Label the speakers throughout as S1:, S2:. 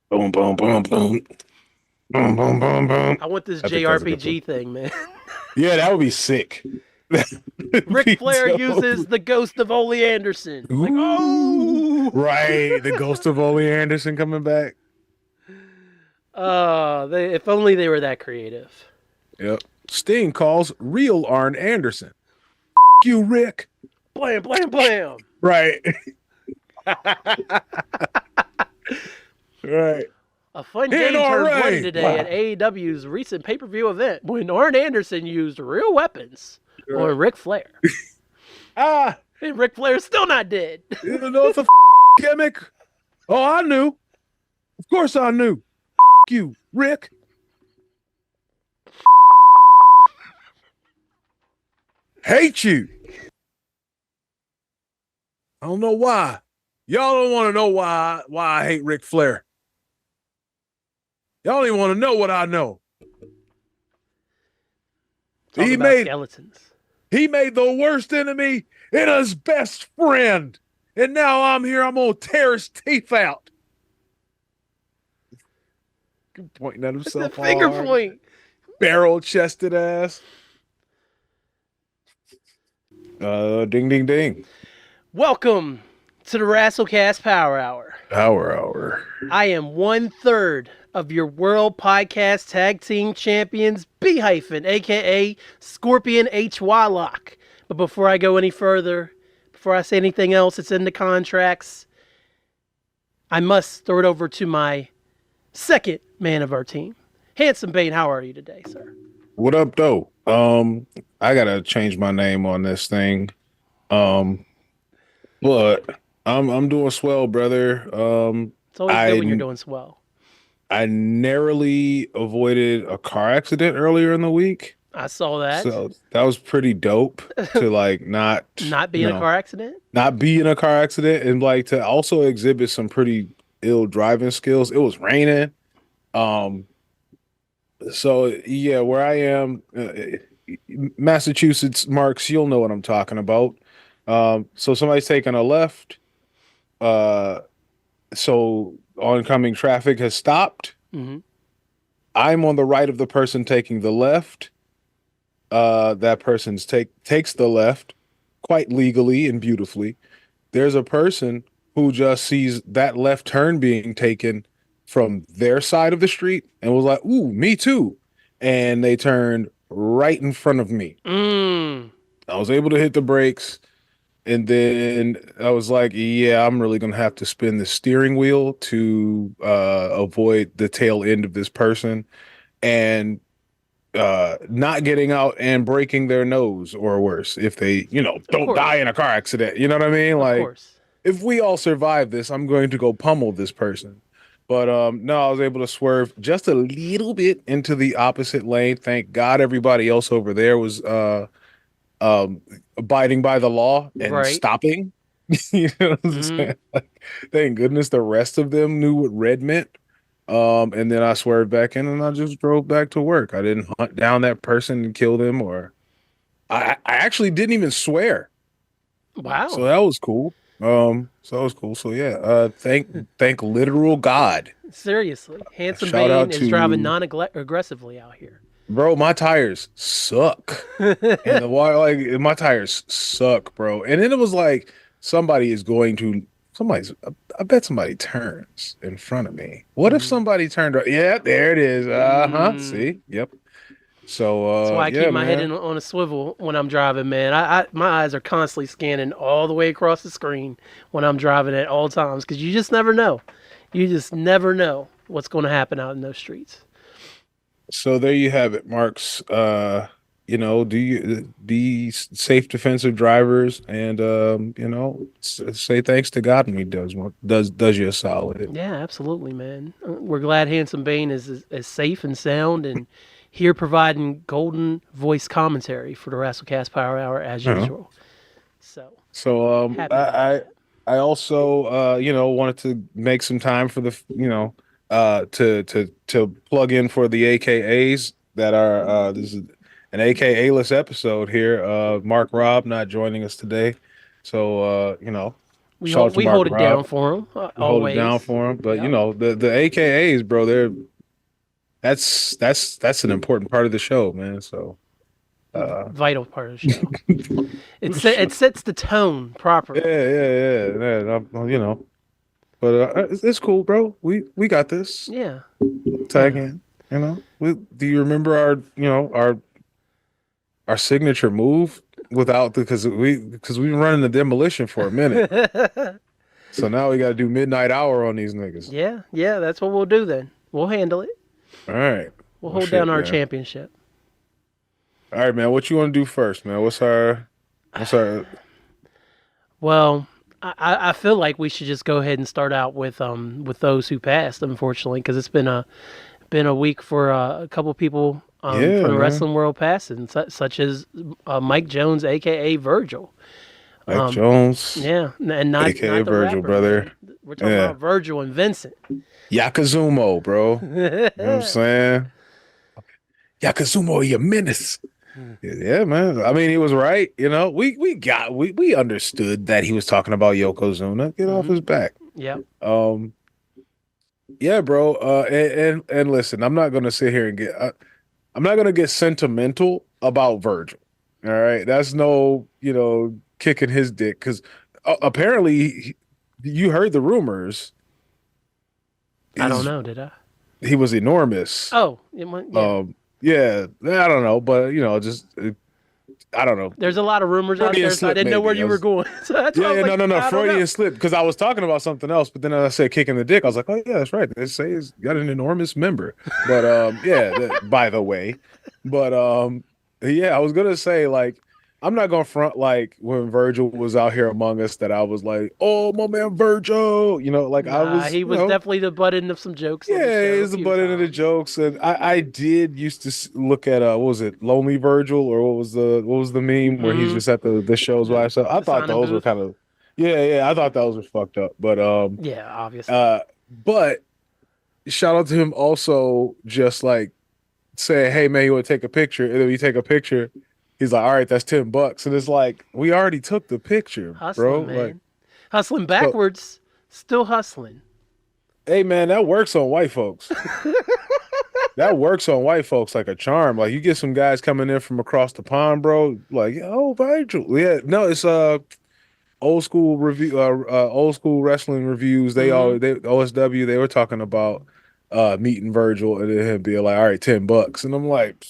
S1: Boom, boom, boom, boom, boom, boom, boom, boom.
S2: I want this
S1: I think that's a good one.
S2: JRPG thing, man.
S1: Yeah, that would be sick. That would
S2: Ric
S1: be
S2: Flair uses
S1: dope.
S2: the ghost of Ole Anderson. Like,
S1: Ooh,
S2: oh,
S1: right. The ghost of Ole Anderson coming back.
S2: if only they were that creative.
S1: Yep. Sting calls real Arn Anderson. You, Rick.
S2: Blam, blam, blam.
S1: Right. Right.
S2: A fun
S1: In
S2: game
S1: our
S2: turned bloody
S1: reign.
S2: today at
S1: Wow.
S2: AEW's recent pay-per-view event when Arn Anderson used real weapons
S1: Right.
S2: on Ric Flair.
S1: Ah,
S2: And Ric Flair's still not dead.
S1: you know it's a gimmick. Oh, I knew. Of course I knew. You, Rick. Hate you. I don't know why. Y'all don't want to know why I hate Ric Flair. Y'all don't even want to know what I know.
S2: Talk
S1: He
S2: about
S1: made
S2: skeletons.
S1: he made the worst enemy in his best friend. And now I'm here, I'm gonna tear his teeth out. Pointing at
S2: It's the
S1: himself
S2: finger
S1: hard.
S2: point.
S1: Barrel chested ass. Ding ding ding.
S2: Welcome to the Rasslecast Power Hour.
S1: Hour.
S2: I am 1/3 of your World Podcast Tag Team Champions, B Hyphen, aka Scorpion H. Wylock. But before I go any further, before I say anything else, it's in the contracts. I must throw it over to my second man of our team. Handsome Bane, how are you today, sir?
S1: What up, though? I gotta change my name on this thing. Um, but I'm doing swell, brother.
S2: It's always good when you're
S1: I
S2: doing swell.
S1: I narrowly avoided a car accident earlier in the week,
S2: I saw that.
S1: so that was pretty dope to like not,
S2: Not
S1: you
S2: being a
S1: know,
S2: car accident?
S1: not be in a car accident and like to also exhibit some pretty ill driving skills. It was raining. Um, so yeah, where I am, Massachusetts, Marks, you'll know what I'm talking about. So somebody's taking a left. Uh, so oncoming traffic has stopped.
S2: Mm-hmm.
S1: I'm on the right of the person taking the left. That person's takes the left quite legally and beautifully. There's a person who just sees that left turn being taken from their side of the street and was like, "Ooh, me too," and they turned right in front of me.
S2: Mm.
S1: I was able to hit the brakes, and then I was like, "Yeah, I'm really gonna have to spin the steering wheel to avoid the tail end of this person." And not getting out and breaking their nose or worse if they,
S2: Of
S1: don't die
S2: course.
S1: in a car accident. You know what I mean?
S2: Of
S1: Like
S2: course.
S1: if we all survive this, I'm going to go pummel this person. But no, I was able to swerve just a little bit into the opposite lane. Thank God everybody else over there was um abiding by the law and
S2: Right.
S1: stopping. You know what I'm
S2: Mm-hmm.
S1: saying? Like, thank goodness the rest of them knew what red meant. And then I swerved back in and I just drove back to work. I didn't hunt down that person and kill them, or I actually didn't even swear. So
S2: Wow.
S1: that was cool. So yeah, thank literal God.
S2: Seriously. Handsome
S1: Shout
S2: Bane
S1: out
S2: is driving
S1: to
S2: non-aggressively out here.
S1: bro, my tires suck. And the water, like my tires suck, bro. And then it was like somebody is going to somebody's I bet somebody turns in front of me. What if
S2: Mm.
S1: somebody turned up? Yeah, there it is. Uh-huh.
S2: Mm.
S1: See? Yep. So
S2: That's why I keep
S1: yeah,
S2: my head
S1: man.
S2: on a swivel when I'm driving, man. My eyes are constantly scanning all the way across the screen when I'm driving at all times because you just never know. You just never know what's going to happen out in those streets.
S1: So there you have it, Marks. Do you be safe defensive drivers and say thanks to God when he does you a solid.
S2: Yeah, absolutely, man. We're glad Handsome Bane is safe and sound and here providing golden voice commentary for the Rasslecast Power Hour as
S1: Uh-huh.
S2: usual. So
S1: So
S2: happy about that.
S1: I also wanted to make some time for the to plug in for the AKAs that are this is an AKA-less episode here. Mark Robb not joining us today. So
S2: We
S1: Shout out
S2: hold
S1: to
S2: we
S1: Mark
S2: hold it down
S1: Rob.
S2: for him
S1: We hold it down
S2: always.
S1: for him. But you
S2: Yep.
S1: know, the AKAs, bro, that's an important part of the show, man. So
S2: Vital part of the show.
S1: yeah,
S2: It sets the tone
S1: yeah,
S2: properly.
S1: yeah. You know, but it's cool, bro. We got this.
S2: Yeah.
S1: Tag
S2: Yeah.
S1: in. You know, do you remember our signature move without because we've been running the demolition for a minute. So now we got to do midnight hour on these niggas.
S2: Yeah, yeah, that's what we'll do then. We'll handle it.
S1: All right.
S2: We'll
S1: Well,
S2: hold down
S1: shit,
S2: our
S1: man.
S2: championship.
S1: All right, man. What you want to do first, man? What's our
S2: Well, I feel like we should just go ahead and start out with those who passed, unfortunately, because it's been a week for a couple people
S1: yeah,
S2: from the
S1: man.
S2: wrestling world passing, such as Mike Jones, aka Virgil.
S1: Mike Jones,
S2: Yeah, and
S1: aka
S2: not the
S1: Virgil,
S2: rapper,
S1: brother.
S2: man. We're talking
S1: Yeah,
S2: about Virgil and Vincent.
S1: Yakuzumo, bro. You know what I'm saying? Yakuzumo, you menace. Yeah, man. I mean, he was right. You know, we understood that he was talking about Yokozuna. Get off
S2: Hmm.
S1: his back.
S2: Yep.
S1: Um, yeah, bro. And listen, I'm not gonna get sentimental about Virgil. All right, that's no, kicking his dick because apparently you heard the rumors.
S2: I don't
S1: Is
S2: know. Did I?
S1: he was enormous.
S2: Oh, yeah.
S1: Yeah, I don't know, but just I don't know.
S2: There's a lot of rumors out
S1: Freudian
S2: there, so I
S1: slip,
S2: didn't know where
S1: maybe.
S2: you were going. So that's why I
S1: Yeah,
S2: was
S1: yeah,
S2: like,
S1: no,
S2: I don't know.
S1: Freudian slip because I was talking about something else, but then I said kicking the dick. I was like, oh yeah, that's right. They say he's got an enormous member, but yeah. By the way, but yeah, I was gonna say like I'm not gonna front like when Virgil was out here among us that I was like, oh my man Virgil, like I
S2: Nah,
S1: was,
S2: he was definitely the butt end of some jokes on the
S1: yeah,
S2: show a
S1: he's the
S2: few
S1: butt end of the
S2: times.
S1: jokes, and I did used to look at what was it, Lonely Virgil, or what was the meme where he's
S2: Hmm.
S1: just at the shows by himself. I
S2: The
S1: thought
S2: signing
S1: those were
S2: booth.
S1: kind of, yeah, I thought those were fucked up, but
S2: Yeah, obviously.
S1: uh, but shout out to him also, just like saying, hey man, you want to take a picture? And then we take a picture. He's like, all right, that's $10, and it's like we already took the picture, bro.
S2: Hustling,
S1: Like,
S2: man. Hustling
S1: so,
S2: backwards. Still hustling.
S1: hey man, that works on white folks. That works on white folks like a charm. Like you get some guys coming in from across the pond, bro. Like, oh, Virgil. Yeah, no, it's old school wrestling reviews.
S2: Hmm.
S1: They OSW. They were talking about meeting Virgil and then him being like, all right, $10, and I'm like,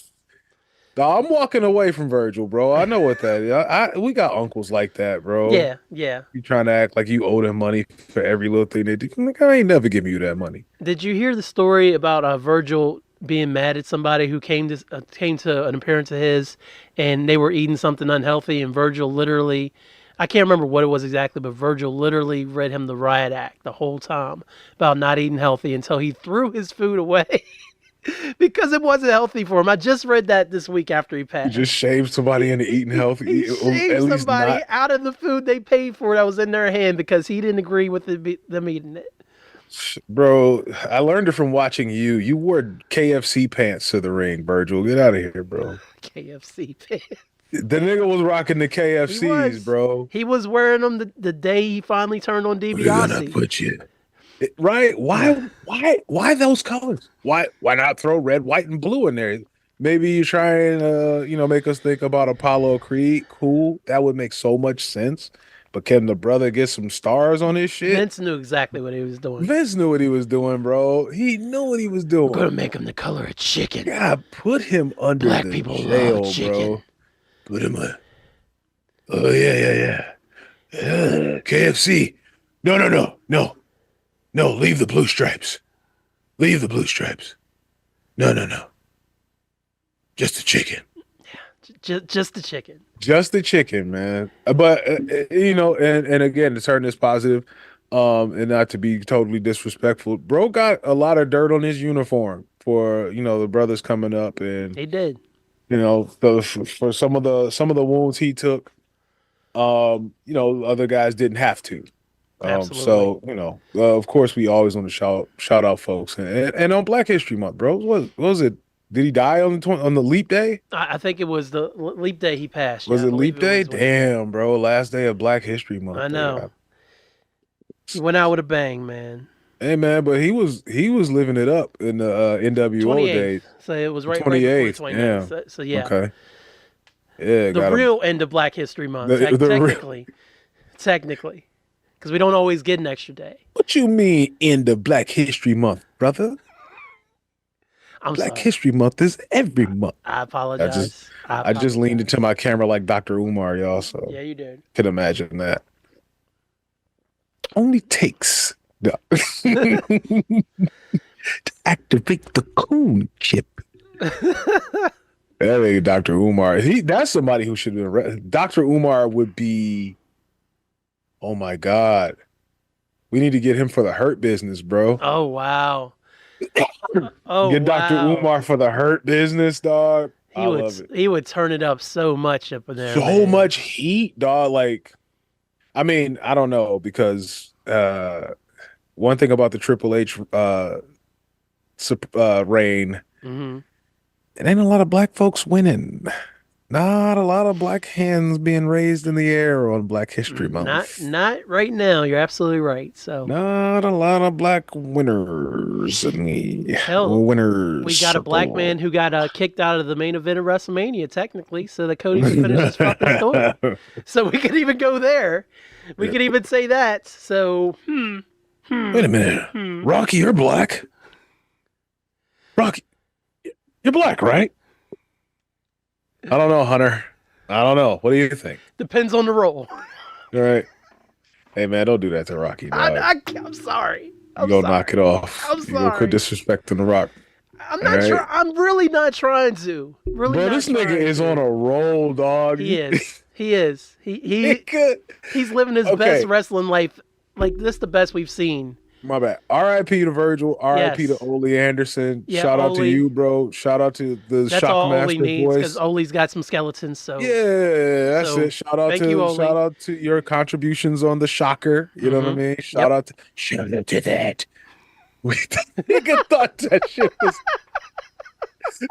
S1: "Dawg, I'm walking away from Virgil, bro. I know what that is. We got uncles like that, bro.
S2: Yeah, yeah.
S1: You trying to act like you owe them money for every little thing they do? Like, I ain't never giving you that money.
S2: Did you hear the story about Virgil being mad at somebody who came to an appearance of his, and they were eating something unhealthy, and Virgil literally, I can't remember what it was exactly, but Virgil literally read him the riot act the whole time about not eating healthy until he threw his food away because it wasn't healthy for him. I just read that this week after he
S1: You just
S2: passed.
S1: shaved somebody into eating
S2: He
S1: healthy, at
S2: shaved
S1: least
S2: somebody
S1: not.
S2: out of the food they paid for that was in their hand because he didn't agree with them eating it.
S1: Bro, I learned it from watching you. You wore KFC pants to the ring, Virgil. Get out of here, bro.
S2: KFC pants.
S1: The nigga was rocking the
S2: He
S1: KFCs,
S2: was.
S1: bro.
S2: He was wearing them the day he finally turned on
S1: We're gonna
S2: DiBiase.
S1: put you. Right? Why those colors? Why not throw red, white, and blue in there? Maybe you try and make us think about Apollo Creed. Cool. That would make so much sense. But can the brother get some stars on his shit?
S2: Vince knew exactly what he was doing.
S1: Vince knew what he was doing, bro. He knew what he was
S2: I'm
S1: doing.
S2: gonna make him the color of chicken.
S1: God, put him under
S2: Black
S1: the
S2: people love
S1: jail,
S2: chicken.
S1: bro. Put him. Oh yeah. KFC. No. Leave the blue stripes. Leave the blue stripes. No. Just the chicken.
S2: Just the chicken.
S1: Just the chicken, man. But and again, to turn this positive, and not to be totally disrespectful, bro got a lot of dirt on his uniform for the brothers coming up, and
S2: They did.
S1: for some of the wounds he took. Other guys didn't have to.
S2: Absolutely.
S1: So of course, we always want to shout out folks, and on Black History Month, bro. What was it? Did he die on the leap day?
S2: I think it was the leap day he passed.
S1: Was
S2: Yeah, I
S1: it
S2: believe
S1: leap day?
S2: was leap day.
S1: Damn, bro. Last day of Black History Month.
S2: I know. He went out with a bang, man.
S1: Hey man, but he was living it up in the NWO
S2: 28th.
S1: days.
S2: So it was right before the
S1: 28th.
S2: 29th.
S1: Damn.
S2: So yeah.
S1: Okay. Yeah,
S2: The
S1: got him.
S2: real end of Black History Month,
S1: The real.
S2: technically, because we don't always get an extra day.
S1: What you mean end of Black History Month, brother?
S2: I'm
S1: Black
S2: sorry.
S1: History Month is every month.
S2: I
S1: I just
S2: apologize.
S1: I just leaned into my camera like Dr. Umar, y'all, so
S2: Yeah, you did.
S1: can imagine that. Only takes to activate the coon chip. That ain't Dr. Umar. That's somebody who should have been. Dr. Umar would be. Oh my God. We need to get him for the Hurt Business, bro.
S2: Oh wow. Oh
S1: Get Dr.
S2: wow.
S1: Umar for the Hurt Business, dog. I love it.
S2: He would turn it up so much up in there.
S1: So
S2: man.
S1: much heat, dog. Like, I mean, I don't know because one thing about the Triple H reign,
S2: Mm-hmm.
S1: it ain't a lot of black folks winning. Not a lot of black hands being raised in the air on Black History Month.
S2: Not right now. You're absolutely right. So
S1: Not a lot of black winners in the
S2: Hell,
S1: winners.
S2: we got a black man who got kicked out of the main event of WrestleMania, technically, so that Cody can finish his fucking story. So we could even go there. We could even say that. So,
S1: Wait a minute. Rocky, you're black. Rocky, you're black, right? I don't know, Hunter. I don't know. What do you think?
S2: Depends on the role.
S1: All right. Hey, man, don't do that to Rocky, dog.
S2: I'm sorry.
S1: You go knock it off.
S2: I'm
S1: You go
S2: sorry.
S1: quit disrespecting the Rock.
S2: I'm not sure. I'm really not trying to. Really,
S1: Bro,
S2: not
S1: this nigga
S2: trying
S1: is
S2: to.
S1: on a roll, dog.
S2: He is. He is.
S1: Nigga.
S2: He's living his best wrestling life. Like this, the best we've seen.
S1: My bad. R.I.P. to Virgil. R.I.P.
S2: Yes.
S1: to Ole Anderson.
S2: Yeah,
S1: Shout out to
S2: Ole.
S1: you, bro. Shout out to the
S2: That's all Ole
S1: Shockmaster
S2: needs because
S1: voice.
S2: Ole's got some skeletons. So
S1: Yeah, that's
S2: So,
S1: it. Shout out
S2: thank you, Ole.
S1: to your contributions on the Shocker. You know what I mean? Shout out to that. Nigga thought that shit was.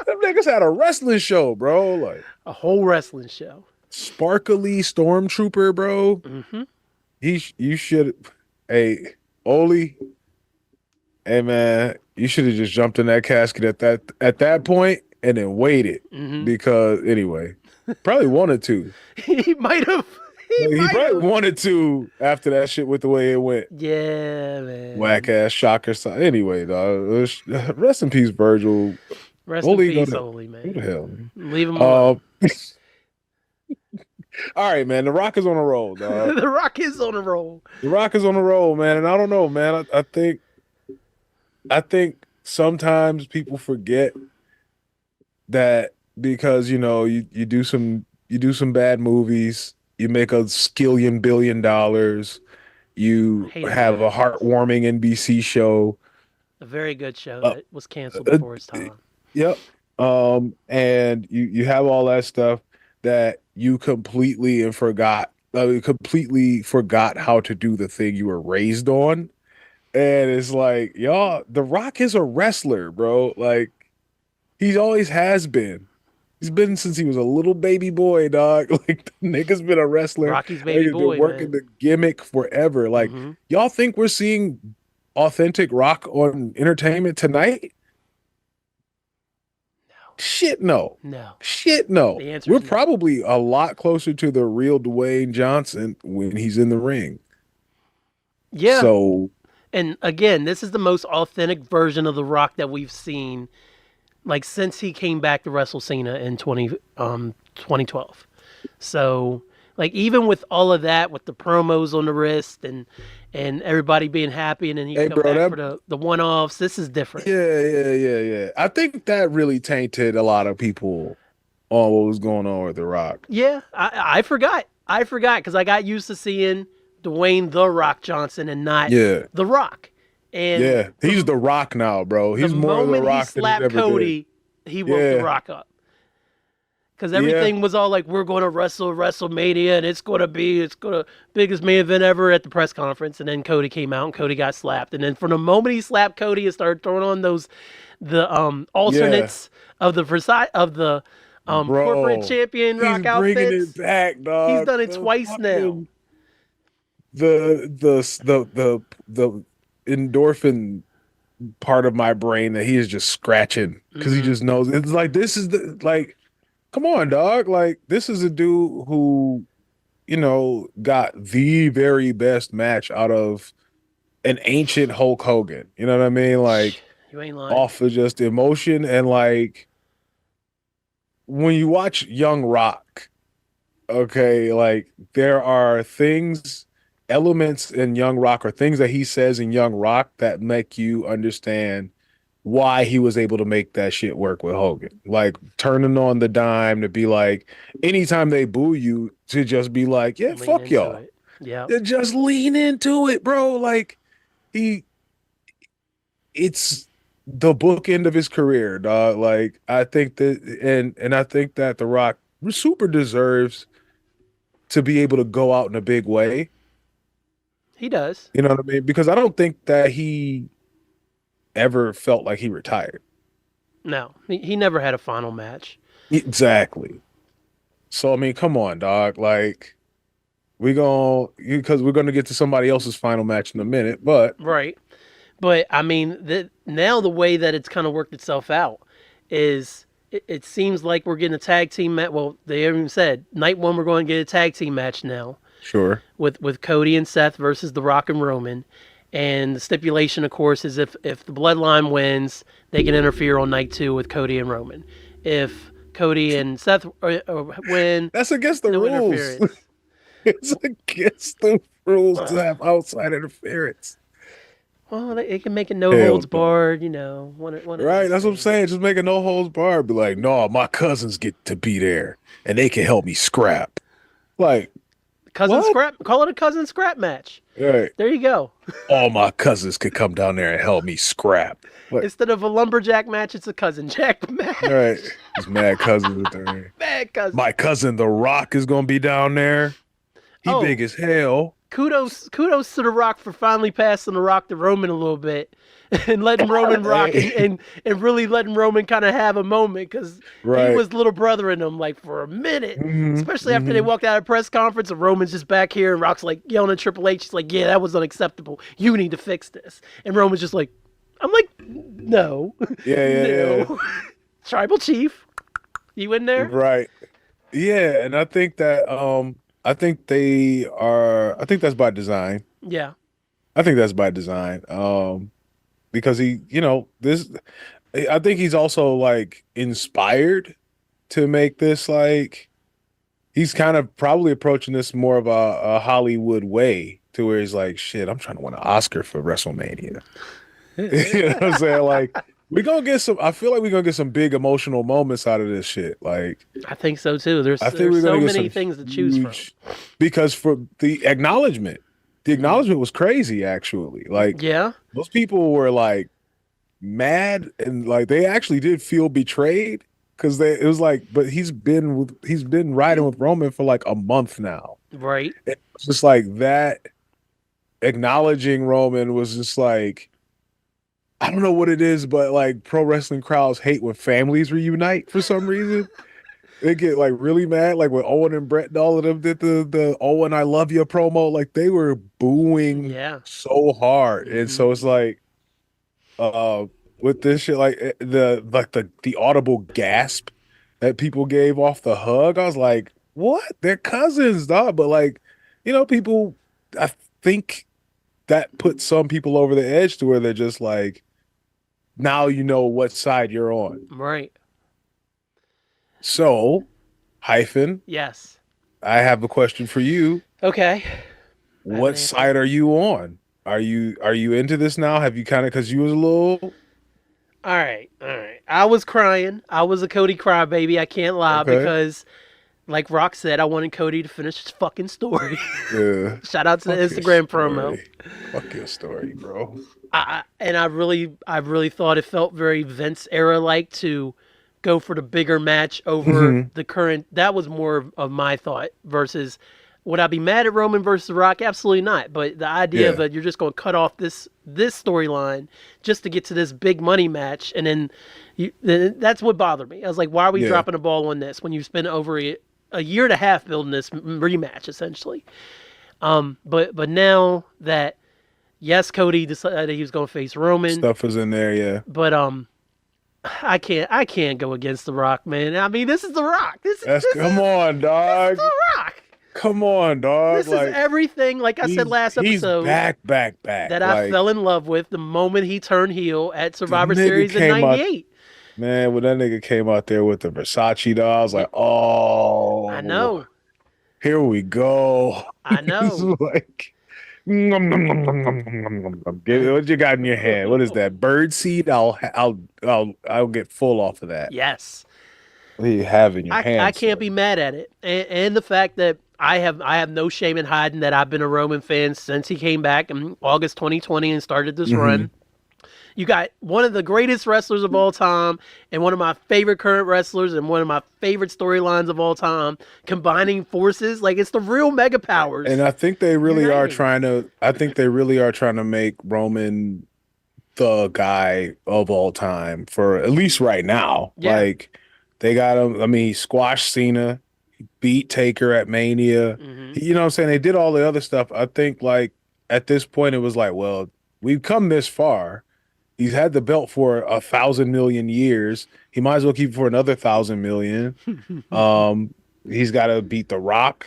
S1: Them niggas had a wrestling show, bro. Like
S2: a whole wrestling show.
S1: sparkly stormtrooper, bro.
S2: Mm-hmm.
S1: You should. Hey, Ole. Hey man, you should have just jumped in that casket at that point and then waited because anyway, probably wanted to.
S2: He might have.
S1: He probably wanted to after that shit with the way it went.
S2: Yeah, man.
S1: Whack ass shocker. Anyway, dog. Rest in peace, Virgil.
S2: Rest
S1: Ole,
S2: in peace,
S1: go to-
S2: Ole, man.
S1: Who the hell? Man?
S2: Leave him alone.
S1: All right, man. The Rock is on a roll, dog.
S2: The Rock is on a roll.
S1: The Rock is on a roll, man. And I don't know, man. I think sometimes people forget that because you do some bad movies, you make a $1 billion, you have a heartwarming NBC show,
S2: a very good show that was canceled before its time.
S1: Yep. And you have all that stuff that you completely forgot how to do the thing you were raised on. And it's like, y'all, The Rock is a wrestler, bro. Like, he always has been. He's been since he was a little baby boy, dog. Like, the nigga's been a wrestler.
S2: Rocky's baby boy,
S1: been working the gimmick forever. Like, y'all think we're seeing authentic Rock on Entertainment Tonight? Shit, no.
S2: No.
S1: Shit, no.
S2: The answer
S1: We're
S2: is no.
S1: probably a lot closer to the real Dwayne Johnson when he's in the ring.
S2: Yeah.
S1: So,
S2: and again, this is the most authentic version of The Rock that we've seen, like since he came back to Wrestle Cena in 2012. So, like even with all of that, with the promos on the wrist and everybody being happy, and then he come back for the one-offs, this is different.
S1: Yeah. I think that really tainted a lot of people on what was going on with The Rock.
S2: Yeah, I forgot because I got used to seeing Dwayne The Rock Johnson and not The Rock. And
S1: yeah, he's The Rock now, bro. He's more The Rock than he's ever
S2: Cody, he woke The Rock up. Because everything was all like, we're going to wrestle WrestleMania, and it's going to biggest main event ever at the press conference. And then Cody came out, and Cody got slapped. And then from the moment he slapped Cody, it started throwing on the alternates of the corporate champion Rock outfits.
S1: Bringing it back, dog.
S2: He's done it twice now.
S1: the endorphin part of my brain that he is just scratching because he
S2: Hmm.
S1: just knows it's like this is the like come on dog, like this is a dude who got the very best match out of an ancient Hulk Hogan, you know what I mean, like
S2: You ain't lying.
S1: off of just emotion. And like when you watch Young Rock, okay, like there are elements in Young Rock or things that he says in Young Rock that make you understand why he was able to make that shit work with Hogan. Like turning on the dime to be like, anytime they boo you, to just be like, yeah,
S2: Lean
S1: fuck
S2: into
S1: y'all.
S2: it. Yep.
S1: To just lean into it, bro. Like he, it's the bookend of his career, dog. Like I think that, and I think that The Rock super deserves to be able to go out in a big way.
S2: He does.
S1: You know what I mean? Because I don't think that he ever felt like he retired.
S2: No, he never had a final match.
S1: Exactly. So I mean, come on, dog. Like we going because we're gonna get to somebody else's final match in a minute, but
S2: Right. But I mean, now the way that it's kind of worked itself out is it seems like we're getting a tag team match. Well, they even said night one we're going to get a tag team match now
S1: sure.
S2: with Cody and Seth versus The Rock and Roman. And the stipulation, of course, is if the Bloodline wins, they can interfere on night two with Cody and Roman. If Cody and Seth win,
S1: That's against the
S2: no
S1: rules.
S2: interference.
S1: It's against the rules to
S2: Ugh.
S1: have outside interference.
S2: Well, they can make it no
S1: Hell
S2: holds
S1: no.
S2: barred, one of
S1: Right,
S2: those
S1: that's what I'm
S2: things.
S1: saying. Just make a no holds bar. Be like, no, my cousins get to be there and they can help me scrap. Like,
S2: Cousin
S1: what?
S2: scrap, call it a cousin scrap match.
S1: Right.
S2: There you go.
S1: All my cousins could come down there and help me scrap. Like,
S2: Instead of a lumberjack match, it's a cousin jack
S1: all right.
S2: match.
S1: His mad cousins are there.
S2: Mad cousin.
S1: My cousin The Rock is gonna be down there. He big
S2: Oh,
S1: as hell.
S2: kudos to The Rock for finally passing The Rock to Roman a little bit and letting Roman rock and,
S1: Hey.
S2: and really letting Roman kind of have a moment because he
S1: Right.
S2: was little brother in him like for a minute.
S1: Hmm.
S2: Especially after they
S1: Hmm.
S2: walked out of press conference and Roman's just back here and Rock's like yelling at Triple H. He's like, yeah, that was unacceptable. You need to fix this. And Roman's just like, I'm like, no,
S1: Yeah, yeah, yeah.
S2: no. Tribal Chief, you in there?
S1: Right. Yeah, and I think that's by design.
S2: Yeah.
S1: I think that's by design. Because I think he's also like inspired to make this like he's kind of probably approaching this more of a Hollywood way to where he's like, shit, I'm trying to win an Oscar for WrestleMania. You know what I'm saying? Like I feel like we're gonna get some big emotional moments out of this shit. Like
S2: I think so too. There's
S1: I think we're
S2: there's
S1: gonna
S2: so
S1: get some
S2: many things to choose from.
S1: huge because for the
S2: Mhm.
S1: acknowledgement was crazy actually. Like
S2: Yeah.
S1: most people were like mad and like they actually did feel betrayed because they it was like, but he's been riding with Roman for like a month now.
S2: Right.
S1: It's just like that acknowledging Roman was just like I don't know what it is, but like pro wrestling crowds hate when families reunite for some reason. They get like really mad, like when Owen and Brett and all of them did the Owen I love you promo, like they were booing
S2: Yeah.
S1: so hard. And
S2: Hmm.
S1: so it's like uh with this shit, like the audible gasp that people gave off the hug, I was like, what? They're cousins, dog. But like, people I think that put some people over the edge to where they're just like, now you know what side you're on.
S2: Right.
S1: So, hyphen,
S2: Yes.
S1: I have a question for you.
S2: Okay. I have an
S1: What
S2: answer.
S1: side are you on? Are you into this now? Have you kind of because you was a little
S2: All right. All right. I was crying. I was a Cody crybaby. I can't lie
S1: okay?
S2: because, like Rock said, I wanted Cody to finish his fucking story.
S1: Yeah.
S2: Shout out to the
S1: Fuck your
S2: Instagram promo.
S1: story. Fuck your story, bro.
S2: I really thought it felt very Vince era like to go for the bigger match over
S1: Hmm.
S2: the current. That was more of my thought versus would I be mad at Roman versus The Rock? Absolutely not. But the idea of
S1: Yeah.
S2: that you're just going to cut off this storyline just to get to this big money match, and then that's what bothered me. I was like, why are we
S1: Yeah.
S2: dropping the ball on this when you spent over a year and a half building this rematch essentially? But now that yes, Cody decided he was going to face Roman,
S1: Stuff is in there, yeah.
S2: but I can't go against The Rock, man. I mean, this is The Rock.
S1: Come on,
S2: This is
S1: dog.
S2: The Rock.
S1: Come on, dog.
S2: This is
S1: Like
S2: everything. Like I said last
S1: he's
S2: episode,
S1: back.
S2: that I
S1: Like
S2: fell in love with the moment he turned heel at
S1: the
S2: Survivor
S1: nigga
S2: Series in
S1: came out,
S2: '98.
S1: man. When that nigga came out there with the Versace dog, I was like,
S2: I
S1: oh,
S2: know.
S1: here we go.
S2: I
S1: It's
S2: know.
S1: like, nom, nom, nom, nom, nom, nom, nom, nom, nom. What you got in your hand? What is that? Bird seed? I'll get full off of that.
S2: Yes.
S1: What do you have in your
S2: I
S1: hand,
S2: can't
S1: sir?
S2: be mad at it, and the fact that I have no shame in hiding that I've been a Roman fan since he came back in August 2020 and started this
S1: Hmm.
S2: run. You got one of the greatest wrestlers of all time and one of my favorite current wrestlers and one of my favorite storylines of all time combining forces. Like it's the real mega powers
S1: And I think they really are
S2: uniting.
S1: trying to. I think they really are trying to make Roman the guy of all time for at least right now.
S2: Yeah.
S1: Like they got him. I mean, he squashed Cena, he beat Taker at Mania.
S2: Hmm.
S1: You know what I'm saying? They did all the other stuff. I think like at this point it was like, well, we've come this far. He's had the belt for 1,000 million years. He might as well keep it for another 1,000 million. Um, he's got to beat The Rock.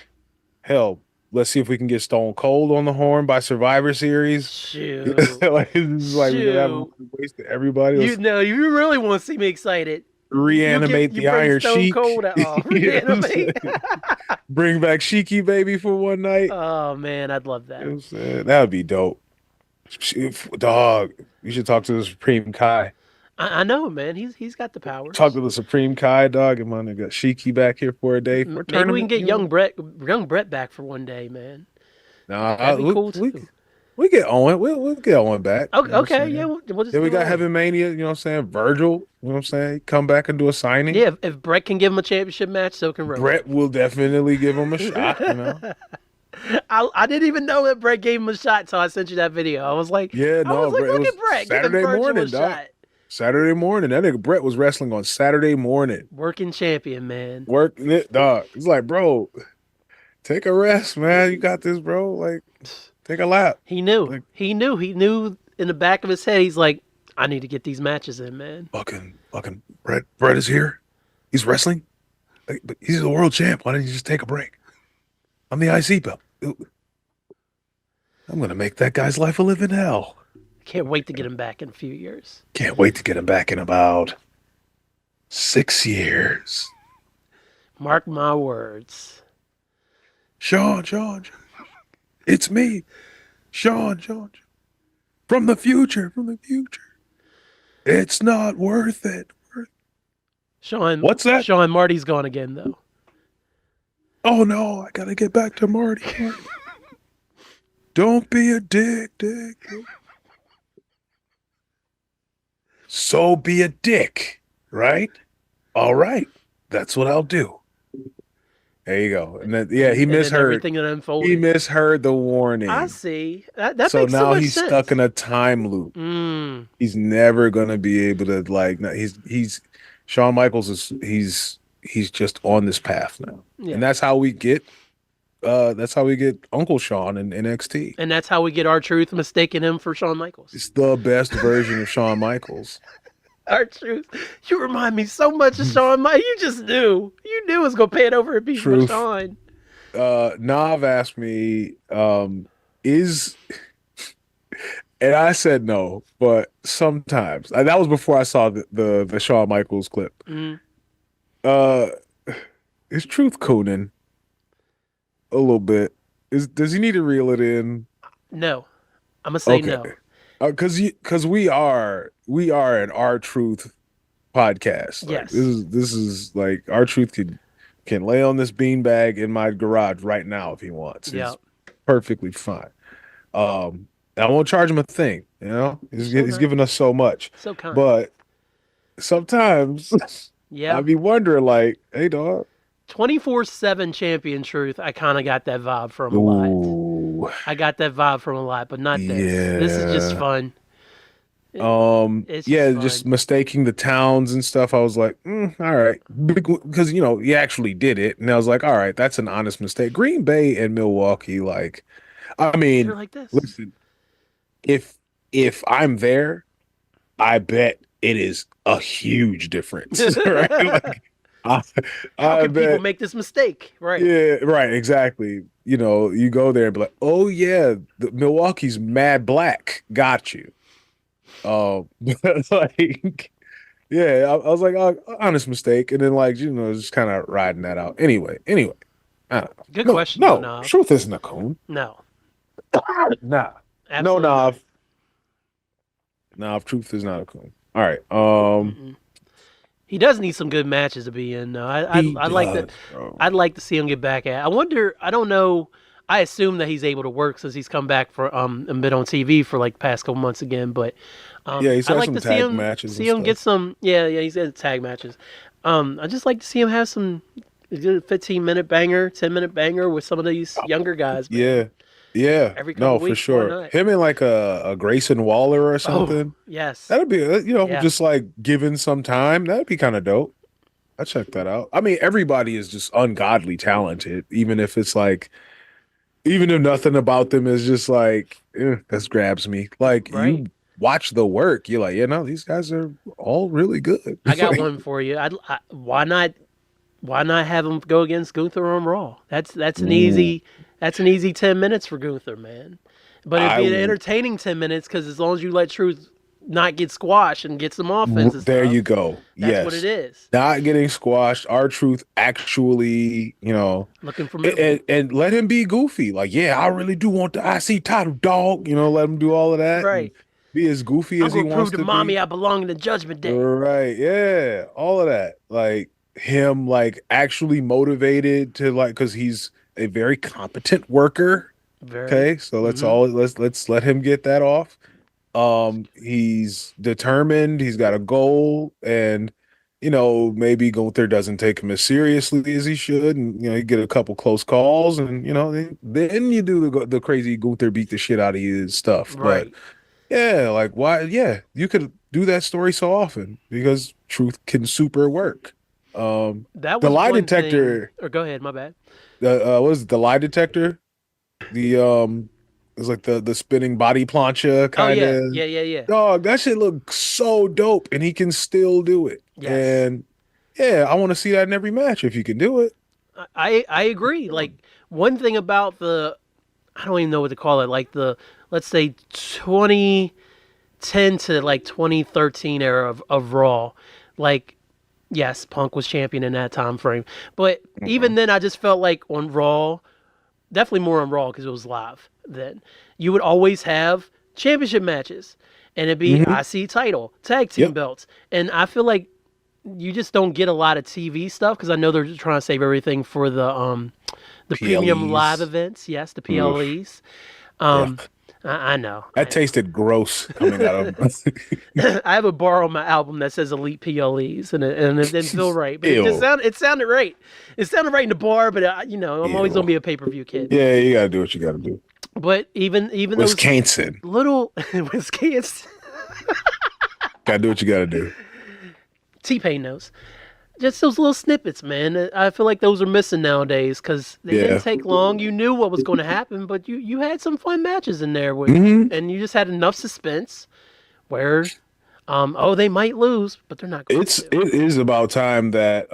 S1: Hell, let's see if we can get Stone Cold on the horn by Survivor Series.
S2: Shoot.
S1: Like, this is like we're gonna have a
S2: Shoot.
S1: waste of everybody. Let's
S2: You really want to see me excited.
S1: reanimate
S2: You
S1: the
S2: bring
S1: Iron
S2: Stone
S1: Sheik.
S2: Cold out. Oh,
S1: You know what I'm
S2: reanimate.
S1: saying? Bring back Sheiky baby for one night.
S2: Oh man, I'd love
S1: You know
S2: that.
S1: what I'm saying? That would be dope. Dog, you should talk to the Supreme Kai.
S2: I know, man. He's got the powers.
S1: Talk to the Supreme Kai, dog, and my nigga Sheiky back here for a day for a
S2: Maybe we can
S1: tournament.
S2: get
S1: You know?
S2: young Brett back for one day, man.
S1: Nah,
S2: That'd be cool too.
S1: we get Owen. We'll get Owen back. You know what I'm
S2: Okay,
S1: saying?
S2: yeah, we'll just
S1: Then we
S2: do
S1: got
S2: it.
S1: Heaven Mania, you know what I'm saying? Virgil, you know what I'm saying? Come back and do a signing.
S2: Yeah, if Brett can give him a championship match, so can Roman.
S1: Brett will definitely give him a shot, you know?
S2: I didn't even know that Brett gave him a shot until I sent you that video. I was like,
S1: Yeah, no, Brett, it
S2: look
S1: was
S2: at Brett
S1: Saturday
S2: giving Virgil
S1: morning,
S2: a
S1: dog.
S2: shot.
S1: Saturday morning. That nigga Brett was wrestling on Saturday morning.
S2: Working champion, man.
S1: Working it, dog. It's like, bro, take a rest, man. You got this, bro. Like, take a lap.
S2: He knew.
S1: Like-
S2: He knew in the back of his head. He's like, I need to get these matches in, man.
S1: Fucking Brett is here. He's wrestling. Like, but he's the world champ. Why don't you just take a break? I'm the IC belt. I'm gonna make that guy's life a living hell.
S2: Can't wait to get him back in a few years.
S1: Can't wait to get him back in about 6 years.
S2: Mark my words.
S1: Sean, it's me, Sean, from the future. It's not worth it.
S2: Sean,
S1: What's that?
S2: Sean, Marty's gone again, though.
S1: Oh no, I gotta get back to Marty. Don't be a dick. So be a dick, right? All right, that's what I'll do. There you go. And then, yeah, he
S2: And then
S1: misheard.
S2: everything that unfolded.
S1: He misheard the warning.
S2: I see. That
S1: So
S2: makes so
S1: now
S2: much
S1: he's
S2: sense.
S1: stuck in a time loop.
S2: Mm,
S1: He's never gonna be able to like. No, he's Shawn Michaels is he's just on this path now,
S2: yeah.
S1: and that's how we get. That's how we get Uncle Sean in NXT.
S2: And that's how we get R-Truth mistaking him for Shawn Michaels.
S1: It's the best version of Shawn Michaels.
S2: R-Truth. You remind me so much of Shawn Michaels. You just knew. You knew it was going to pay it over and be for
S1: Truth.
S2: Shawn.
S1: Nav asked me, is, and I said no, but sometimes that was before I saw the Shawn Michaels clip.
S2: Mm.
S1: Is Truth cooning a little bit? Does he need to reel it in?
S2: No. I'm going to say no.
S1: Because we are an R-Truth podcast. Like,
S2: Yes.
S1: this is like R-Truth can lay on this beanbag in my garage right now if he wants.
S2: Yeah.
S1: It's perfectly fine. I won't charge him a thing. You know, he's
S2: nice.
S1: giving us so much.
S2: So kind.
S1: But sometimes
S2: yeah.
S1: I'd be wondering, like, hey, dog.
S2: 24/7 champion Truth. I kind of got that vibe from a lot.
S1: Ooh.
S2: I got that vibe from a lot, but not this.
S1: Yeah.
S2: This is just fun. It's
S1: Yeah,
S2: just
S1: just
S2: fun.
S1: mistaking the towns and stuff. I was like, all right, because you know he actually did it, and I was like, all right, that's an honest mistake. Green Bay and Milwaukee, like I
S2: They're
S1: mean,
S2: like this.
S1: listen, if I'm there, I bet it is a huge difference, right? Like, I,
S2: How
S1: I
S2: can people
S1: bet,
S2: make this mistake? Right.
S1: yeah, right, exactly. You know, you go there and be like, oh yeah, the Milwaukee's mad black, got you. Like, yeah, I was like, oh, honest mistake, and then like, just kind of riding that out. Anyway, I don't know.
S2: Good
S1: No,
S2: question though,
S1: no,
S2: Nav.
S1: truth isn't a cone.
S2: No,
S1: Nah, no,
S2: absolutely not.
S1: Nav, truth is not a cone. All right,
S2: Mm-mm. He does need some good matches to be in, though.
S1: he
S2: I'd like to
S1: does, bro.
S2: I'd like to see him get back at. I wonder. I don't know. I assume that he's able to work since he's come back for and been on TV for like past couple months again. But
S1: Yeah, he's
S2: I'd
S1: had
S2: like
S1: some
S2: to see
S1: tag
S2: him
S1: matches and stuff.
S2: get some. Yeah, he's in tag matches. I just like to see him have some good 15-minute banger, 10-minute banger with some of these younger guys, man.
S1: Yeah, yeah,
S2: Every couple
S1: no, for
S2: weeks, why
S1: sure.
S2: not?
S1: Him and like a Grayson Waller or
S2: Oh,
S1: something.
S2: yes,
S1: That'd be,
S2: yeah,
S1: just like given some time. That'd be kind of dope. I check that out. I mean, everybody is just ungodly talented, even if it's like, even if nothing about them is just like, this grabs me. Like
S2: right.
S1: you watch the work, you're like, these guys are all really good.
S2: I got
S1: Like,
S2: one for you. Why not? Why not have him go against Gunther on Raw?
S1: ooh,
S2: That's an easy 10 minutes for Gunther, man. But it'd
S1: I
S2: be an
S1: will.
S2: entertaining 10 minutes because as long as you let Truth not get squashed and get some offense and
S1: There you
S2: stuff,
S1: go.
S2: that's what it
S1: Yes.
S2: is.
S1: Not getting squashed. Our truth actually,
S2: Looking
S1: and,
S2: formidable,
S1: and let him be goofy. Like, yeah, I really do want the IC title, dog. Let him do all of that and
S2: right?
S1: be as goofy
S2: I'm
S1: as he
S2: gonna prove
S1: wants
S2: to
S1: to
S2: mommy
S1: be.
S2: I belong in the Judgment Day.
S1: Right. Yeah. All of that. Like him, like actually motivated to like, because he's a very competent worker.
S2: Very.
S1: Okay. So
S2: Mm-hmm.
S1: let's let him get that off. He's determined, he's got a goal, and maybe Gunther doesn't take him as seriously as he should, and you get a couple close calls, and then you do the crazy Gunther beat the shit out of you stuff. But
S2: Right.
S1: yeah, like why? Yeah, you could do that story so often because truth can super work. Um,
S2: That
S1: the
S2: was
S1: lie
S2: one thing.
S1: detector,
S2: Or go ahead. My bad.
S1: the what is it, the lie detector? The it's like the spinning body plancha
S2: Oh
S1: kind
S2: yeah.
S1: of.
S2: Yeah. Yeah. Yeah.
S1: Dog, that shit looks so dope, and he can still do it.
S2: Yes.
S1: And yeah, I want to see that in every match if you can do it.
S2: I agree. Like one thing about the I don't even know what to call it. Like the let's say 2010 to like 2013 era of Raw. Like yes, Punk was champion in that time frame, but even
S1: Mhm.
S2: then, I just felt like on Raw, definitely more on Raw because it was live. Then you would always have championship matches, and it'd be
S1: Mhm.
S2: IC title, tag team
S1: Yep.
S2: belts, and I feel like you just don't get a lot of TV stuff because I know they're trying to save everything for the premium live
S1: PLEs.
S2: events. Yes, the
S1: Oof.
S2: PLEs.
S1: Yeah.
S2: Um, I know.
S1: That tasted gross coming out of
S2: I have a bar on my album that says Elite PLEs, and it didn't feel right, but
S1: Ew.
S2: it sounded right. It sounded right in the bar, but I'm always gonna
S1: Ew.
S2: be a pay per view kid.
S1: Yeah, you gotta do what you gotta do.
S2: But even those
S1: Wisconsin.
S2: little Wisconsin
S1: Gotta do what you gotta do.
S2: T Pain knows. Just those little snippets, man. I feel like those are missing nowadays because they didn't
S1: Yeah.
S2: take long. You knew what was going to happen, but you had some fun matches in there with,
S1: Hmm.
S2: and you just had enough suspense where, oh, they might lose, but they're not going to.
S1: It is about time that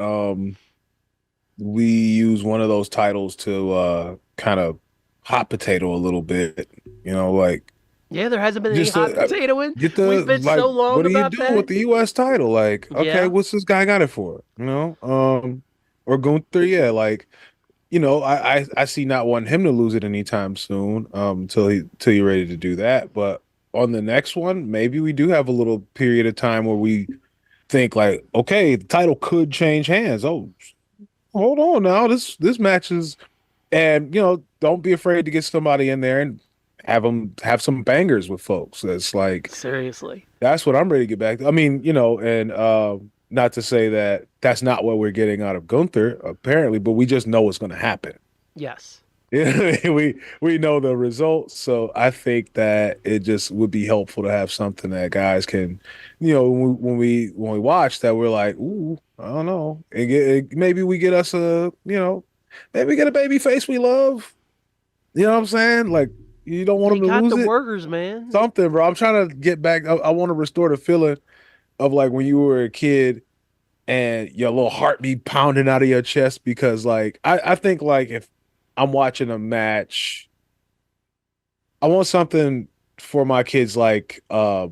S1: we use one of those titles to kind of hot potato a little bit. Like
S2: Yeah, there hasn't been any
S1: just
S2: hot potatoing.
S1: get
S2: We've been
S1: like,
S2: so
S1: what
S2: long
S1: do you
S2: about
S1: do with
S2: that.
S1: the U.S. title? Like, okay,
S2: Yeah,
S1: what's this guy got it for? Or Gunther, yeah, like, I see not wanting him to lose it anytime soon, till you're ready to do that. But on the next one, maybe we do have a little period of time where we think like, okay, the title could change hands. Oh, hold on now, this match is, and don't be afraid to get somebody in there and have them have some bangers with folks. That's like
S2: seriously.
S1: that's what I'm ready to get back to. I mean, and not to say that that's not what we're getting out of Gunther, apparently, but we just know it's going to happen.
S2: Yes,
S1: Yeah, we know the results, so I think that it just would be helpful to have something that guys can, when we watch that we're like, ooh, I don't know, maybe we get us maybe we get a baby face we love. You know what I'm saying? Like You don't want
S2: They
S1: him to
S2: got
S1: lose
S2: the
S1: it.
S2: workers, man.
S1: Something, bro. I'm trying to get back. I want to restore the feeling of like when you were a kid and your little heartbeat pounding out of your chest because like I think like if I'm watching a match, I want something for my kids like a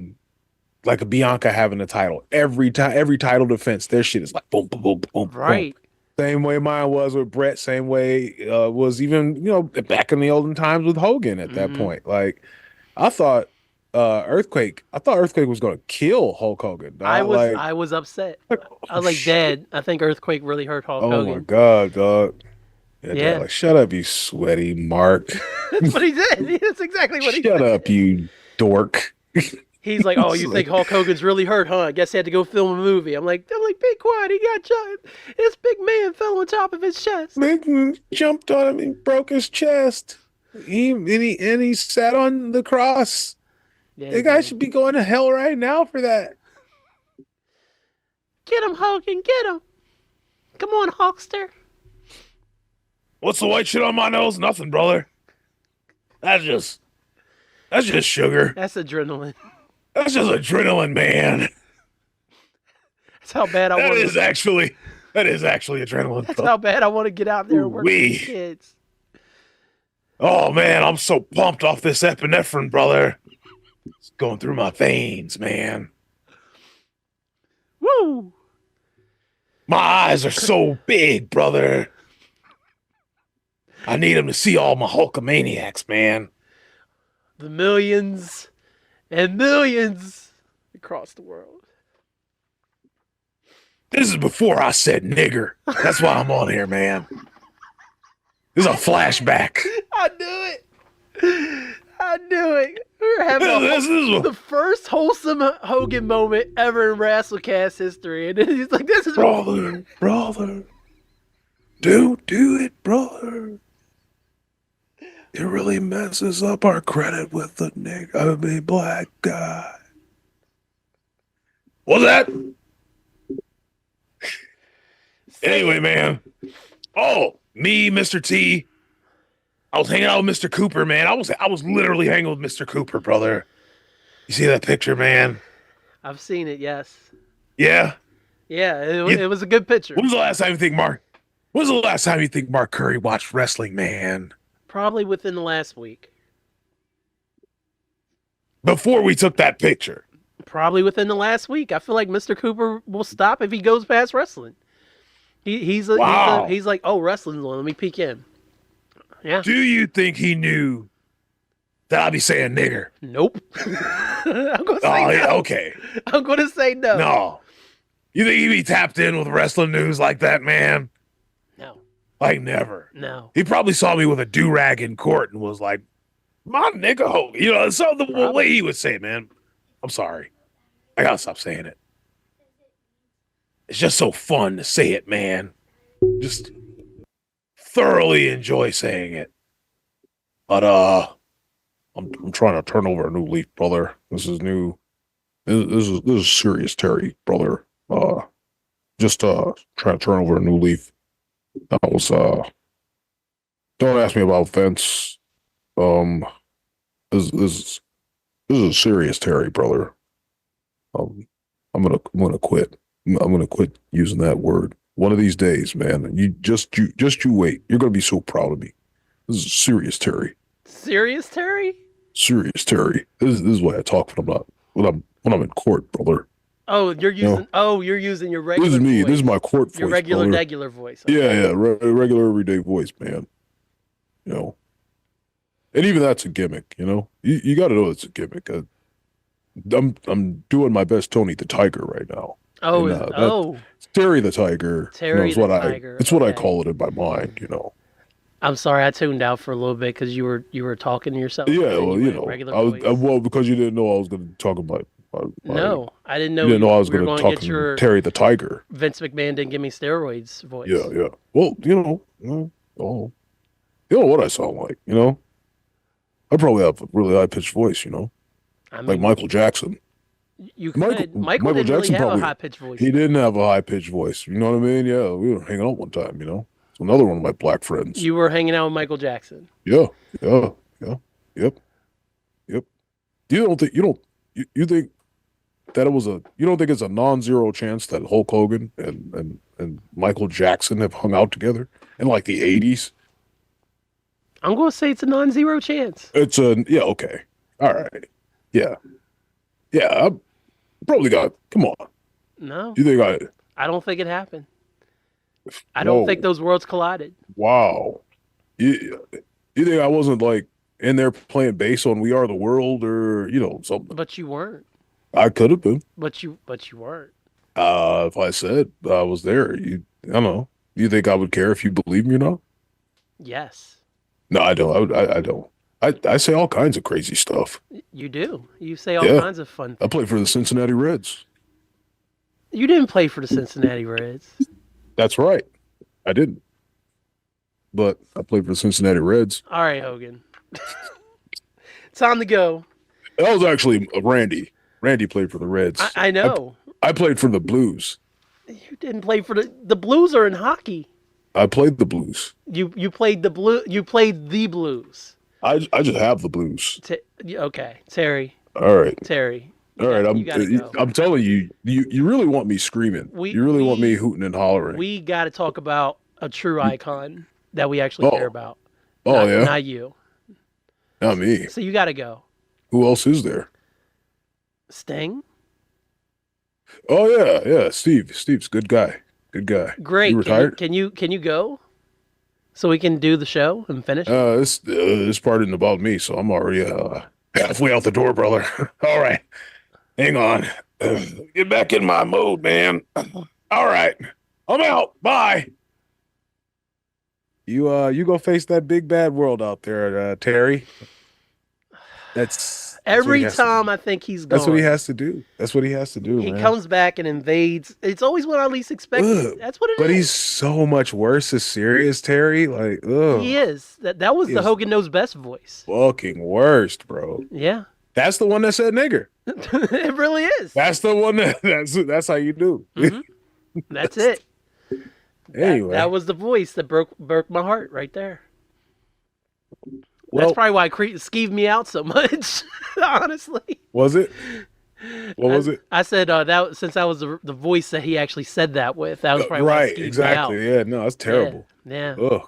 S1: Bianca having a title. Every title defense, their shit is like boom, boom, boom, boom, boom.
S2: Right.
S1: Same way mine was with Brett, same way was even, back in the olden times with Hogan at that
S2: Hmm.
S1: point. Like I thought I thought Earthquake was gonna kill Hulk Hogan.
S2: I
S1: Dog.
S2: was
S1: Like,
S2: I was upset.
S1: like,
S2: I
S1: oh
S2: was like,
S1: shit.
S2: Dad, I think Earthquake really hurt Hulk
S1: Oh my
S2: Hogan.
S1: God, dog. Yeah, dad,
S2: Yeah.
S1: like, shut up, you sweaty Mark.
S2: That's what he did. That's exactly what he
S1: Shut up,
S2: said.
S1: you dork.
S2: He's like, "Oh,
S1: It's
S2: you think
S1: like,
S2: Hulk Hogan's really hurt, huh? I guess he had to go film a movie." I'm like, be quiet. He got shot. This big man fell on top of his chest.
S1: Big jumped on him and broke his chest. He sat on the cross.
S2: Yeah, he
S1: The guy
S2: did.
S1: should be going to hell right now for that.
S2: Get him, Hogan. Get him. Come on, Hulkster.
S1: What's the white shit on my nose? Nothing, brother. That's just sugar.
S2: That's adrenaline.
S1: That's just adrenaline, man.
S2: That's how bad I want to.
S1: That is actually adrenaline.
S2: That's how bad I want to get out there and work with
S1: Ooh-wee.
S2: these kids.
S1: Oh man, I'm so pumped off this epinephrine, brother. It's going through my veins, man.
S2: Woo!
S1: My eyes are so big, brother. I need them to see all my Hulkamaniacs, man.
S2: The millions and millions across the world.
S1: This is before I said nigger. That's why I'm on here, man. This is a flashback.
S2: I knew it. I knew it. We were having the first wholesome Hogan moment ever in Rasslecast history. And he's like, this is...
S1: brother. Don't do it, brother. It really messes up our credit with the black guy. What's that? Anyway, man. Oh, me, Mr. T. I was hanging out with Mr. Cooper, man. I was literally hanging with Mr. Cooper, brother. You see that picture, man?
S2: I've seen it, yes.
S1: Yeah.
S2: Yeah, it was a good picture.
S1: When was the last time you think Mark Curry watched wrestling, man?
S2: Probably within the last week.
S1: Before we took that picture.
S2: Probably within the last week. I feel like Mr. Cooper will stop if he goes past wrestling. He's like, oh, wrestling's on. Let me peek in. Yeah.
S1: Do you think he knew that I'd be saying nigger?
S2: Nope. I'm gonna say no.
S1: Yeah, okay.
S2: I'm gonna say no.
S1: No. You think he'd be tapped in with wrestling news like that, man?
S2: No.
S1: Like never.
S2: No.
S1: He probably saw me with a do-rag in court and was like, my nigga ho. So the way he would say it, man. I'm sorry. I gotta stop saying it. It's just so fun to say it, man. Just thoroughly enjoy saying it. But I'm trying to turn over a new leaf, brother. This is new. This is serious, Terry, brother. Just trying to turn over a new leaf. That was don't ask me about Vince. This is serious, Terry, brother. I'm gonna quit. I'm gonna quit using that word. One of these days, man. You wait. You're gonna be so proud of me. This is serious, Terry.
S2: Serious, Terry?
S1: Serious, Terry. This is why I talk when I'm in court, brother.
S2: Oh, you're using your regular.
S1: This is me.
S2: Voice.
S1: This is my court voice.
S2: Your regular,
S1: brother.
S2: regular voice. Okay.
S1: Yeah. Regular everyday voice, man. And even that's a gimmick. You got to know it's a gimmick. I'm doing my best Tony the Tiger right now.
S2: Oh,
S1: and, Terry the Tiger.
S2: Terry the Tiger.
S1: It's what I call it in my mind.
S2: I'm sorry, I tuned out for a little bit because you were talking to yourself.
S1: Yeah, well,
S2: regular
S1: voice. Because you didn't know I was going to talk about.
S2: No, I didn't know.
S1: You didn't know I was
S2: we
S1: going to talk
S2: get your
S1: Terry the Tiger.
S2: Vince McMahon didn't give me steroids voice.
S1: Yeah. Well, you know what I sound like. I probably have a really high pitched voice.
S2: I mean,
S1: like Michael Jackson.
S2: You could. Michael didn't
S1: Jackson
S2: really have a high pitched voice.
S1: He didn't have a high pitched voice. You know what I mean? Yeah, we were hanging out one time. It's another one of my black friends.
S2: You were hanging out with Michael Jackson.
S1: Yeah. Yep. You think that it was a you don't think it's a non-zero chance that Hulk Hogan and Michael Jackson have hung out together in like the 80s?
S2: I'm going to say it's a non-zero chance.
S1: It's a yeah, okay. All right. Yeah. Yeah, I probably got come on.
S2: No,
S1: You think I
S2: I don't think it happened. I don't
S1: whoa,
S2: think those worlds collided.
S1: wow. You think I wasn't like in there playing bass on We Are the World or something?
S2: But you weren't.
S1: I could have been.
S2: But you weren't.
S1: If I said I was there, I don't know. You think I would care if you believe me or not?
S2: Yes,
S1: No, I don't. I don't. I say all kinds of crazy stuff.
S2: you do. You say all
S1: Yeah,
S2: kinds of fun
S1: I
S2: things.
S1: played for the Cincinnati Reds.
S2: You didn't play for the Cincinnati Reds.
S1: That's right. I didn't, but I played for the Cincinnati Reds.
S2: All right, Hogan. Time to go.
S1: That was actually Randy. Randy played for the Reds.
S2: I know.
S1: I played for the Blues.
S2: You didn't play for the Blues are in hockey.
S1: I played the Blues.
S2: You played the blue. You played the Blues.
S1: I just have the Blues.
S2: Okay, Terry.
S1: All right.
S2: Terry.
S1: All right.
S2: You gotta go.
S1: I'm telling you, you really want me screaming. You really want me hooting and hollering.
S2: We got to talk about a true icon that we actually care about.
S1: Oh yeah.
S2: Not you.
S1: Not me.
S2: So you got to go.
S1: Who else is there?
S2: Sting.
S1: Oh yeah. Steve's a good guy. Good guy.
S2: Great.
S1: You retired?
S2: Can you go so we can do the show and finish?
S1: This part isn't about me, so I'm already halfway out the door, brother. All right. Hang on. Get back in my mood, man. All right. I'm out. Bye. You go face that big bad world out there, Terry. That's
S2: Every time I think he's gone.
S1: That's what he has to do. That's what he has to do.
S2: He
S1: man.
S2: comes back and invades. It's always when I least expect it. That's what it is.
S1: But he's so much worse as serious, Terry. Like, ugh.
S2: He is. That was the Hogan Knows Best voice.
S1: Fucking worst, bro.
S2: Yeah.
S1: That's the one that said nigger.
S2: It really is.
S1: That's the one that's how you do.
S2: Mm-hmm. That's it.
S1: Anyway,
S2: that was the voice that broke my heart right there.
S1: Well,
S2: that's probably why skeeved me out so much. Honestly,
S1: was it? What was it?
S2: I said that since that was the voice that he actually said that with. That was probably why it skeeved
S1: exactly.
S2: me out.
S1: Yeah, no, that's terrible.
S2: Yeah.
S1: Ugh.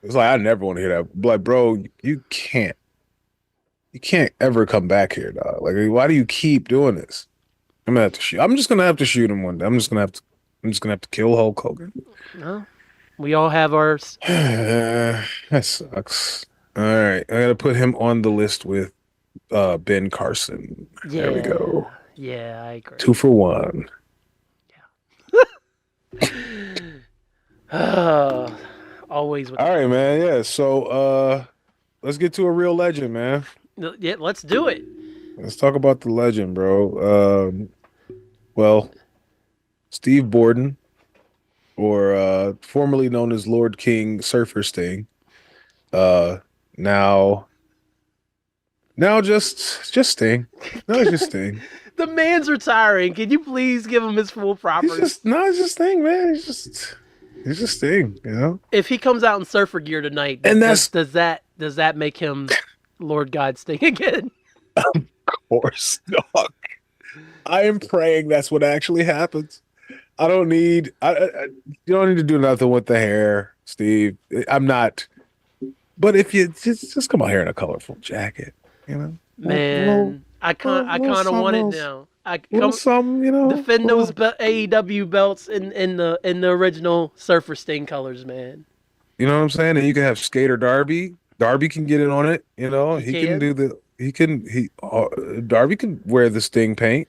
S1: It's like I never want to hear that. Like, bro, you can't ever come back here, dog. Like, why do you keep doing this? I'm gonna have to shoot. I'm just gonna have to shoot him one day. I'm just gonna have to kill Hulk Hogan.
S2: No, we all have ours.
S1: That sucks. All right, I gotta put him on the list with Ben Carson.
S2: Yeah.
S1: There we go.
S2: Yeah, I agree.
S1: 2 for 1.
S2: Always with
S1: all right, man. Yeah. So let's get to a real legend, man.
S2: Yeah, let's do it.
S1: Let's talk about the legend, bro. Well, Steve Borden, or formerly known as Lord King Surfer Sting, now just Sting. No, it's just Sting.
S2: The man's retiring. Can you please give him his full property?
S1: It's just Sting, man. It's just Sting, you know.
S2: If he comes out in surfer gear tonight,
S1: and
S2: does that make him Lord God Sting again?
S1: Of course, dog. I am praying that's what actually happens. I don't need. You don't need to do nothing with the hair, Steve. I'm not. But if you just come out here in a colorful jacket, you know,
S2: man, I kind of want it now. Defend those AEW belts in the original Surfer Sting colors, man.
S1: You know what I'm saying? And you can have Skater Darby. Darby can get in on it. You know, Darby can wear the Sting paint.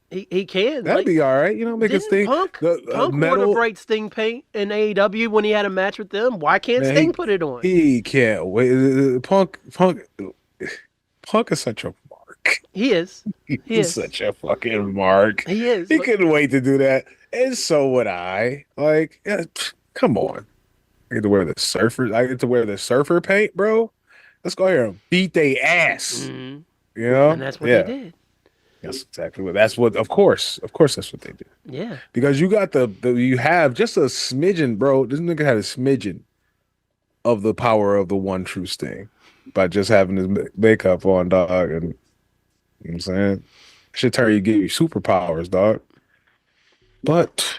S2: He can.
S1: That'd be all right. You know, make a Sting.
S2: Punk wore the bright Sting paint in AEW when he had a match with them. Why can't Sting put it on?
S1: He can't wait. Punk is such a mark.
S2: He is.
S1: He's such a fucking mark.
S2: He is.
S1: He couldn't wait to do that. And so would I. Like, yeah, come on. I get to wear the surfer paint, bro. Let's go here and beat they ass.
S2: Mm-hmm.
S1: You know?
S2: And that's what they did.
S1: That's exactly what. That's what. Of course, that's what they did.
S2: Yeah.
S1: Because you got you have just a smidgen, bro. This nigga had a smidgen of the power of the one true Sting by just having his makeup on, dog, and You know what I'm saying? Should turn you give you superpowers, dog. But,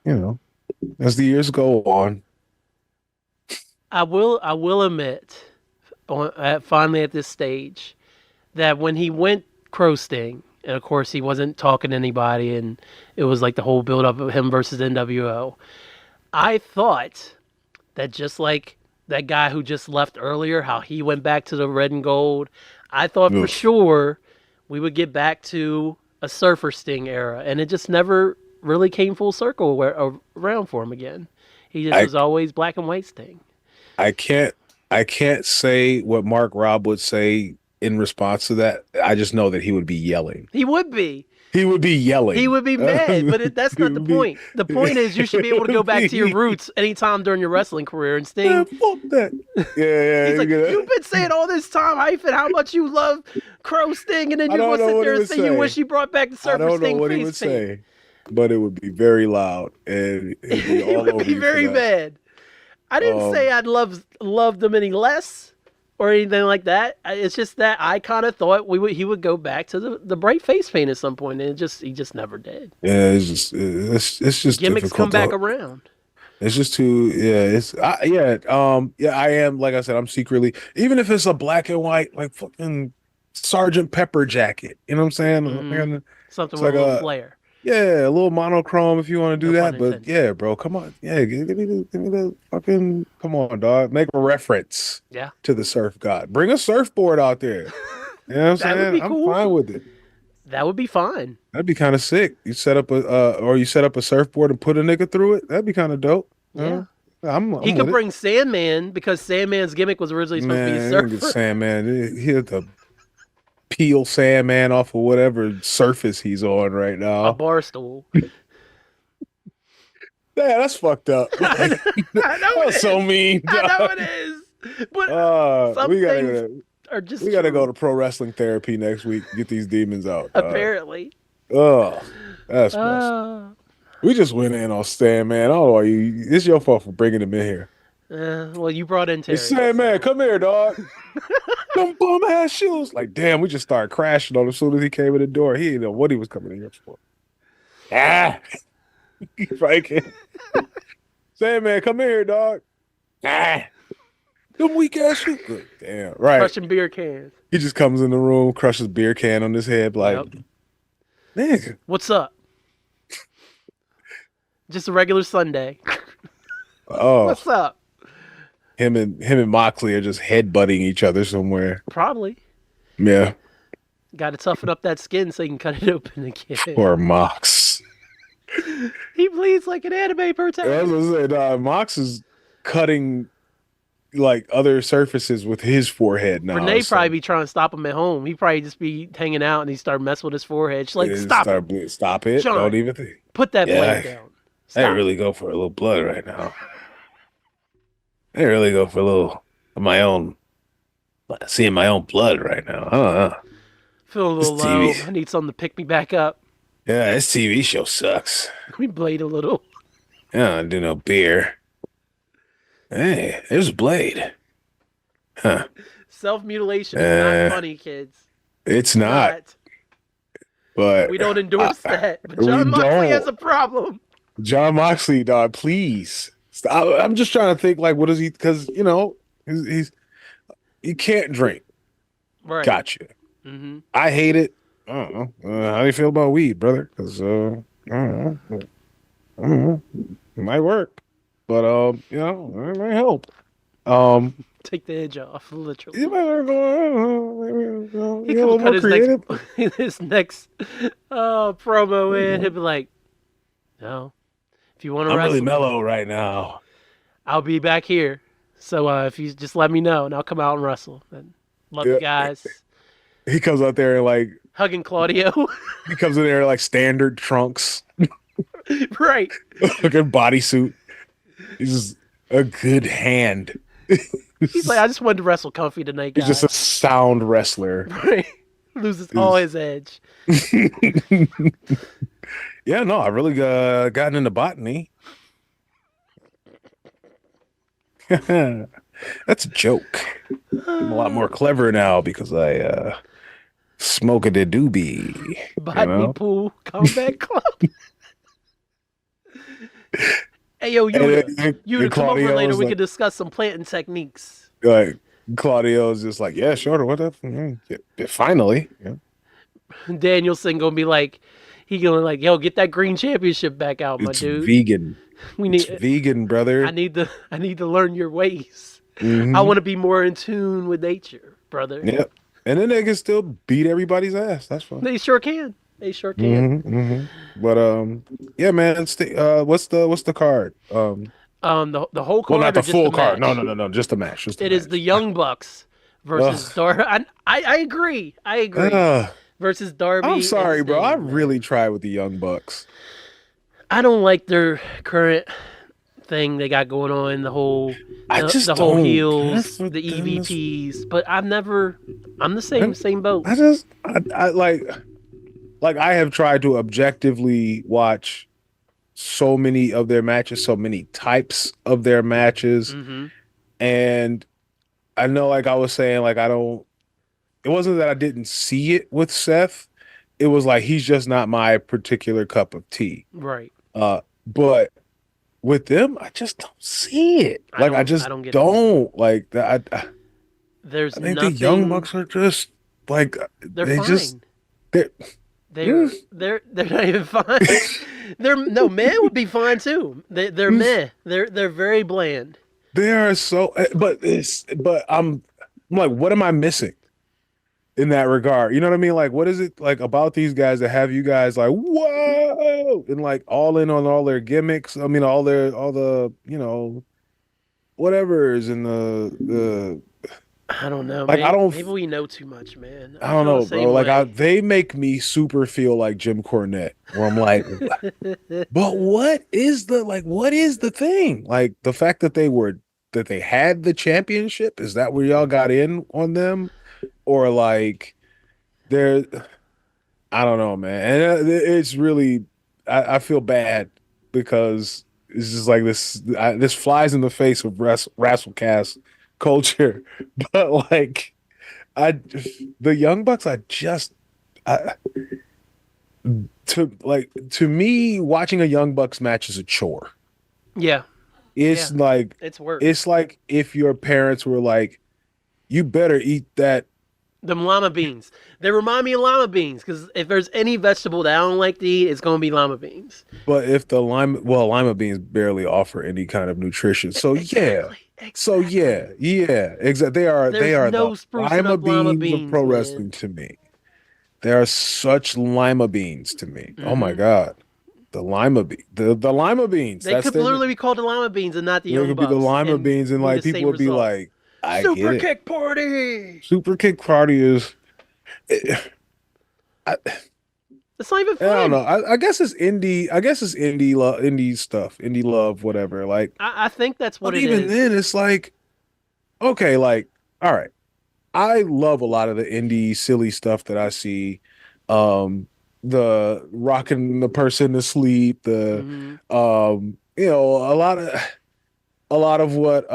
S1: you know, as the years go on,
S2: I will admit, finally at this stage, that when he went Crow Sting, and of course he wasn't talking to anybody, and it was like the whole build up of him versus NWO. I thought that just like that guy who just left earlier, how he went back to the red and gold, I thought for
S1: oof,
S2: sure we would get back to a Surfer Sting era, and it just never really came full circle around for him again. He just
S1: I
S2: was always black and white Sting.
S1: I can't I can't say what Mark Robb would say in response to that. I just know that he would be yelling.
S2: He would be.
S1: He would be
S2: He
S1: yelling.
S2: would be mad, but that's
S1: He
S2: not the
S1: would be,
S2: point. The point is you should be able to go back to your roots anytime during your wrestling career. And
S1: Man,
S2: Sting,
S1: fuck that. Yeah,
S2: he's
S1: yeah.
S2: like, you've been saying all this time, Hyphen, how much you love Crow Sting, and then
S1: I
S2: you're
S1: don't
S2: going to
S1: know
S2: sit
S1: what he
S2: there and
S1: would
S2: say you wish
S1: say.
S2: you brought back the
S1: I
S2: Surfer
S1: don't know
S2: Sting
S1: what he
S2: face
S1: would
S2: paint.
S1: say, but it would be very loud, and he'd be
S2: He
S1: all
S2: would
S1: over
S2: be
S1: you for
S2: very
S1: that.
S2: mad. I didn't say
S1: Um,
S2: I'd loved him any less or anything like that. It's just that I kind of thought he would go back to the bright face paint at some point, and he just never did.
S1: yeah, it's just
S2: Gimmicks come
S1: difficult
S2: back
S1: to.
S2: around.
S1: It's just too, yeah, yeah, I am, like I said, I'm secretly, even if it's a black and white, like fucking Sergeant Pepper jacket, you know what I'm saying?
S2: Hmm. Something
S1: It's
S2: with a
S1: like
S2: little
S1: a,
S2: flair.
S1: yeah, a little monochrome if you want to do
S2: No pun
S1: that, but
S2: intended.
S1: yeah, bro, come on. Yeah, give me the fucking, come on, dog. Make a reference
S2: Yeah,
S1: to the surf god. Bring a surfboard out there. You know what I'm
S2: that would
S1: saying?
S2: be
S1: I'm
S2: cool.
S1: fine with it.
S2: That would be fine.
S1: That'd be kind of sick. You set up a surfboard and put a nigga through it. That'd be kind of dope.
S2: Yeah.
S1: I'm
S2: He
S1: with
S2: could
S1: it.
S2: bring Sandman because Sandman's gimmick was originally supposed to be a
S1: Man, you can get
S2: surfer.
S1: Sandman. He had to peel Sandman off of whatever surface he's on right
S2: A
S1: now.
S2: bar stool.
S1: Yeah, that's fucked up.
S2: I
S1: Like, that
S2: know it
S1: was so
S2: is.
S1: mean,
S2: I know
S1: dog.
S2: it is. But
S1: We
S2: some
S1: gotta
S2: things
S1: go.
S2: are just
S1: We gotta go
S2: true.
S1: to pro wrestling therapy next week. Get these demons out, dog.
S2: Apparently.
S1: Oh, that's messed.
S2: Uh,
S1: We just went in on Sandman. Oh, you? It's your fault for bringing him in here.
S2: well, you brought in
S1: It's
S2: Terry.
S1: Sandman.
S2: So.
S1: Come here, dog. Them bum ass shoes. Like, damn, we just started crashing on him as soon as he came in the door. He didn't know what he was coming in here for. Ah, right. Sandman, come here, dog. Ah, them weak ass shoes. Good. Damn, right.
S2: Crushing beer cans.
S1: He just comes in the room, crushes beer can on his head, like,
S2: Yep.
S1: nigga.
S2: What's up? Just a regular Sunday.
S1: Oh,
S2: What's up?
S1: him and Moxley are just headbutting each other somewhere.
S2: Probably.
S1: Yeah,
S2: Got to toughen up that skin so you can cut it open again.
S1: poor Mox.
S2: He bleeds like an anime
S1: I was
S2: protagonist.
S1: gonna say, Mox is cutting like other surfaces with his forehead now.
S2: Renee
S1: So
S2: probably be trying to stop him at home. He probably just be hanging out and he start messing with his forehead. She's like,
S1: it
S2: stop it.
S1: stop it.
S2: John,
S1: Don't even think.
S2: put that
S1: Yeah,
S2: blade down.
S1: I
S2: Stop.
S1: really go for a little blood right now. I really go for a little of my own, seeing my own blood right now. I don't know.
S2: Feeling a
S1: This
S2: little low.
S1: TV,
S2: I need something to pick me back up.
S1: yeah, this TV show sucks.
S2: We blade a little.
S1: I don't do no beer. Hey, there's a blade. Huh.
S2: Self-mutilation is not
S1: Uh,
S2: funny, kids.
S1: It's not, but
S2: We don't endorse that. But
S1: we
S2: John Moxley has a
S1: don't.
S2: problem.
S1: John Moxley, dog, please. Stop. I'm just trying to think, like, what is he? Because he's he can't drink.
S2: Right.
S1: Gotcha.
S2: Mm-hmm.
S1: I hate it. I don't know. How do you feel about weed, brother? Because I don't know. I don't know. It might work, but it might help.
S2: Take the edge off, literally.
S1: You might work.
S2: He
S1: Get a
S2: could
S1: little
S2: cut
S1: more
S2: his
S1: creative.
S2: his next promo in. He'll be like, no, if you want to
S1: I'm
S2: wrestle,
S1: really mellow right now.
S2: I'll be back here. So if you just let me know, and I'll come out and wrestle. And love you
S1: Yeah.
S2: guys.
S1: He comes out there and like
S2: Hugging Claudio.
S1: he comes in there in, like standard trunks,
S2: Right.
S1: looking bodysuit. He's just a good hand.
S2: He's like, I just wanted to wrestle comfy tonight,
S1: He's
S2: guys.
S1: just a sound wrestler.
S2: Right. Loses all his edge.
S1: Yeah, no, I really gotten into botany. That's a joke. I'm a lot more clever now because I Smoke a the doobie,
S2: Botany Pool Combat Club. Hey, yo,
S1: And
S2: Yuta, come over
S1: Claudio
S2: later.
S1: was
S2: We
S1: like,
S2: could discuss some planting techniques.
S1: like Claudio's just like, yeah, sure, what up? Yeah, finally, yeah.
S2: Danielson gonna be like, he gonna like, yo, get that green championship back out, my
S1: It's
S2: dude.
S1: vegan.
S2: We
S1: It's
S2: need.
S1: vegan, brother.
S2: I need to learn your ways. I
S1: Hmm.
S2: want to be more in tune with nature, brother.
S1: Yep. And then they can still beat everybody's ass. That's fine.
S2: They sure can. They sure can.
S1: Hmm. Hmm. But yeah, man. What's the card?
S2: The whole
S1: Well, not
S2: card or
S1: the
S2: just the
S1: full card. No,
S2: match?
S1: no, no, no. Just the match. Just the
S2: It is the
S1: match.
S2: Young Bucks versus
S1: Ugh.
S2: Dar. I agree. I agree.
S1: Ugh.
S2: Versus
S1: I'm
S2: Darby and
S1: sorry, bro. I
S2: Sting,
S1: really
S2: man.
S1: tried with the Young Bucks.
S2: I don't like their current thing they got going on.
S1: I just
S2: The whole
S1: don't care
S2: heels,
S1: for
S2: the
S1: them.
S2: EVPs. But I've never. I'm the
S1: And
S2: same boat.
S1: I like I have tried to objectively watch so many of their matches, so many types of their matches,
S2: Mm-hmm.
S1: and I know, like I was saying, like I don't. It wasn't that I didn't see it with Seth. It was like he's just not my particular cup of tea.
S2: Right.
S1: But with them, I just don't see it. Like I
S2: I
S1: just
S2: don't get it.
S1: don't like that.
S2: There's
S1: I think the Young
S2: nothing.
S1: Bucks are just like
S2: They're
S1: they just
S2: fine.
S1: they're mm,
S2: They're not even fine. They're no man would be fine too. They're
S1: mm,
S2: meh. They're very bland.
S1: they are so. But I'm like, what am I missing in that regard? You know what I mean? Like, what is it like about these guys that have you guys like whoa and like all in on all their gimmicks? I mean, all the whatever's in the
S2: I don't know.
S1: like I don't.
S2: Maybe we know too much, man.
S1: I
S2: I
S1: don't
S2: feel the
S1: know, bro.
S2: same
S1: Like
S2: way.
S1: they make me super feel like Jim Cornette, where I'm like, but what is the thing? Like the fact that they had the championship, is that where y'all got in on them? Or like they're I don't know, man. And it's really I feel bad because it's just like this flies in the face of Rasslecast culture. But like I the Young Bucks, I to me, watching a Young Bucks match is a chore.
S2: Yeah,
S1: It's
S2: yeah.
S1: like
S2: It's work.
S1: it's like if your parents were like, "You better eat that."
S2: Them lima beans. They remind me of lima beans because if there's any vegetable that I don't like to eat, it's gonna be lima beans.
S1: But if lima beans barely offer any kind of nutrition. So yeah,
S2: Exactly.
S1: so
S2: Exactly.
S1: yeah, exactly. They
S2: There's
S1: are
S2: no
S1: the
S2: sprucing
S1: lima
S2: up lima
S1: beans of
S2: beans,
S1: pro
S2: man.
S1: wrestling to me. They are such lima beans to me. Oh my
S2: Hmm.
S1: God, the lima beans.
S2: They
S1: That's
S2: could
S1: their.
S2: literally be called the lima beans and not the
S1: It
S2: young
S1: could be the
S2: bucks,
S1: lima
S2: and
S1: beans, and
S2: be the
S1: like people
S2: same
S1: would be
S2: result.
S1: like, I get
S2: Super
S1: it.
S2: kick party.
S1: Super kick party is. I,
S2: It's not even
S1: I don't know.
S2: fun.
S1: I guess it's indie. I guess it's indie love, indie stuff, indie love, whatever. Like,
S2: I think that's what
S1: but
S2: it
S1: even
S2: is.
S1: then, it's like, okay, like, all right. I love a lot of the indie silly stuff that I see. The rocking the person to sleep, the
S2: Hmm.
S1: a lot of what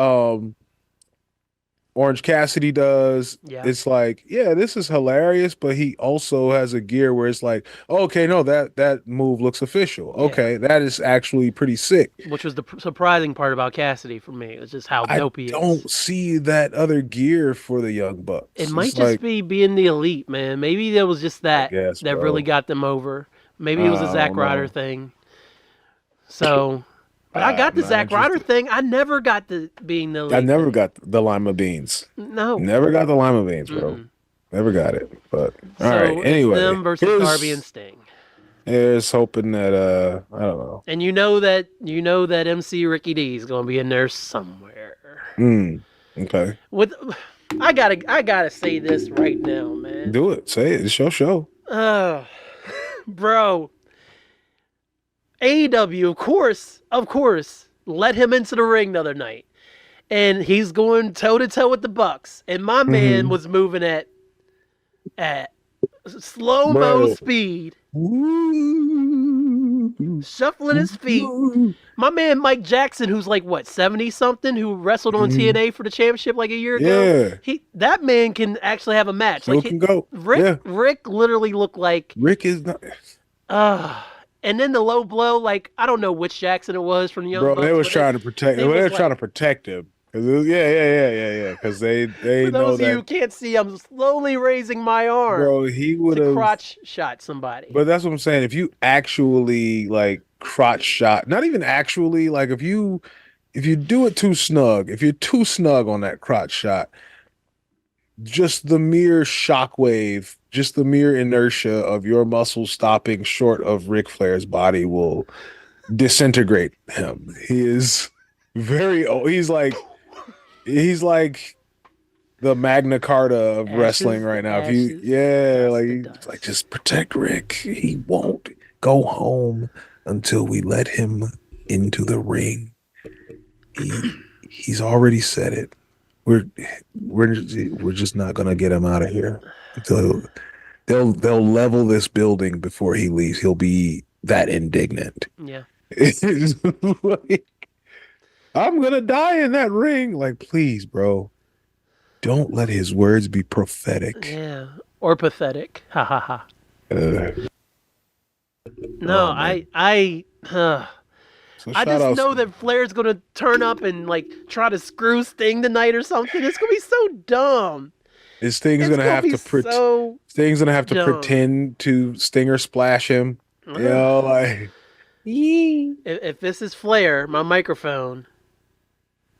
S1: Orange Cassidy does.
S2: Yeah,
S1: It's like, yeah, this is hilarious, but he also has a gear where it's like, okay, no, that move looks official.
S2: yeah.
S1: Okay, that is actually pretty sick.
S2: Which was the surprising part about Cassidy for me. It's just how
S1: I
S2: dope he is.
S1: don't see that other gear for the Young
S2: It
S1: Bucks.
S2: might
S1: It's
S2: just
S1: like,
S2: be being the elite, man. Maybe there was just
S1: I
S2: that
S1: guess,
S2: that really
S1: bro.
S2: got them over. Maybe it was a
S1: I
S2: Zack
S1: don't
S2: Ryder
S1: know.
S2: thing. So, but I got
S1: I'm
S2: the
S1: not
S2: Zack Ryder
S1: interested.
S2: thing. I never got the being the
S1: I
S2: elite
S1: never
S2: thing.
S1: got the lima beans.
S2: No.
S1: Never got the lima beans, bro.
S2: Mm-mm.
S1: Never got it. But all right.
S2: So it's
S1: Anyway,
S2: them versus Darby and Sting.
S1: here's hoping that I don't know.
S2: And you know that MC Ricky D is gonna be in there somewhere.
S1: Okay.
S2: With I gotta say this right now, man.
S1: Do it. Say it. It's your show.
S2: Oh, bro. AEW, of course, let him into the ring the other night, and he's going toe to toe with the Bucks, and my man
S1: Mm-hmm.
S2: was moving at slow mo
S1: Bro.
S2: speed.
S1: Woo.
S2: shuffling his feet. My man Mike Jackson, who's like what 70 something, who wrestled on TNA for the championship like a year ago.
S1: Yeah.
S2: That man can actually have a match.
S1: Still
S2: Like
S1: can go.
S2: Rick,
S1: Yeah.
S2: Rick literally looked like.
S1: Rick is not.
S2: And then the low blow, like I don't know which Jackson it was from the Young
S1: Bro,
S2: Bucks.
S1: they was trying to protect. They were trying to protect him. Cause yeah. Because they
S2: For
S1: know
S2: those of you who can't see, I'm slowly raising my arm.
S1: Bro, he would have
S2: crotch shot somebody.
S1: But that's what I'm saying. If you actually like crotch shot, not even actually, like if you do it too snug, if you're too snug on that crotch shot, just the mere shockwave, just the mere inertia of your muscles stopping short of Ric Flair's body will disintegrate him. He is very old. He's like the Magna Carta of wrestling right now. Like just protect Rick. He won't go home until we let him into the ring. He's already said it. We're just not gonna get him out of here until they'll level this building before he leaves. He'll be that indignant.
S2: Yeah.
S1: Like, I'm gonna die in that ring. Like, please, bro. Don't let his words be prophetic.
S2: Yeah. Or pathetic. Ha ha ha. No, I just know that Flair's gonna turn up and like try to screw Sting tonight or something. It's gonna be so dumb.
S1: Sting's gonna have to pretend to Stinger splash him. You know, like
S2: if this is Flair, my microphone.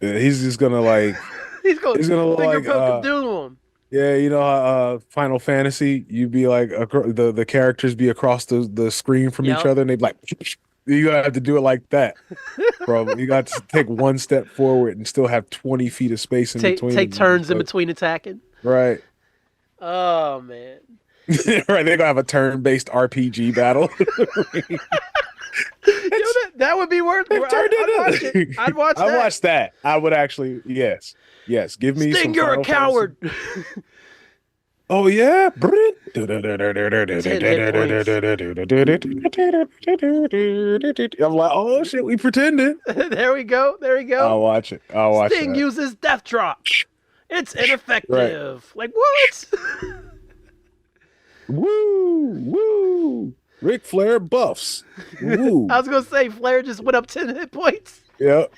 S1: He's just gonna like
S2: he's gonna finger poke him to him.
S1: Yeah, you know, Final Fantasy, you'd be like the characters be across the screen from each other, and they'd be like, you gotta have to do it like that, bro. You got to take one step forward and still have 20 feet of space in between.
S2: Take turns in between attacking.
S1: Right.
S2: Oh man.
S1: Right, they're gonna have a turn-based RPG battle.
S2: That would be worth it. I'd watch that.
S1: I'd watch that. I would actually, yes. Give me
S2: Sting, you're a coward.
S1: Oh yeah. I'm like, oh shit, we pretended.
S2: There we go.
S1: I'll watch it.
S2: Sting uses death drop. It's ineffective. Right. Like what?
S1: Woo. Ric Flair buffs. Woo.
S2: I was gonna say Flair just went up 10 hit points.
S1: Yep.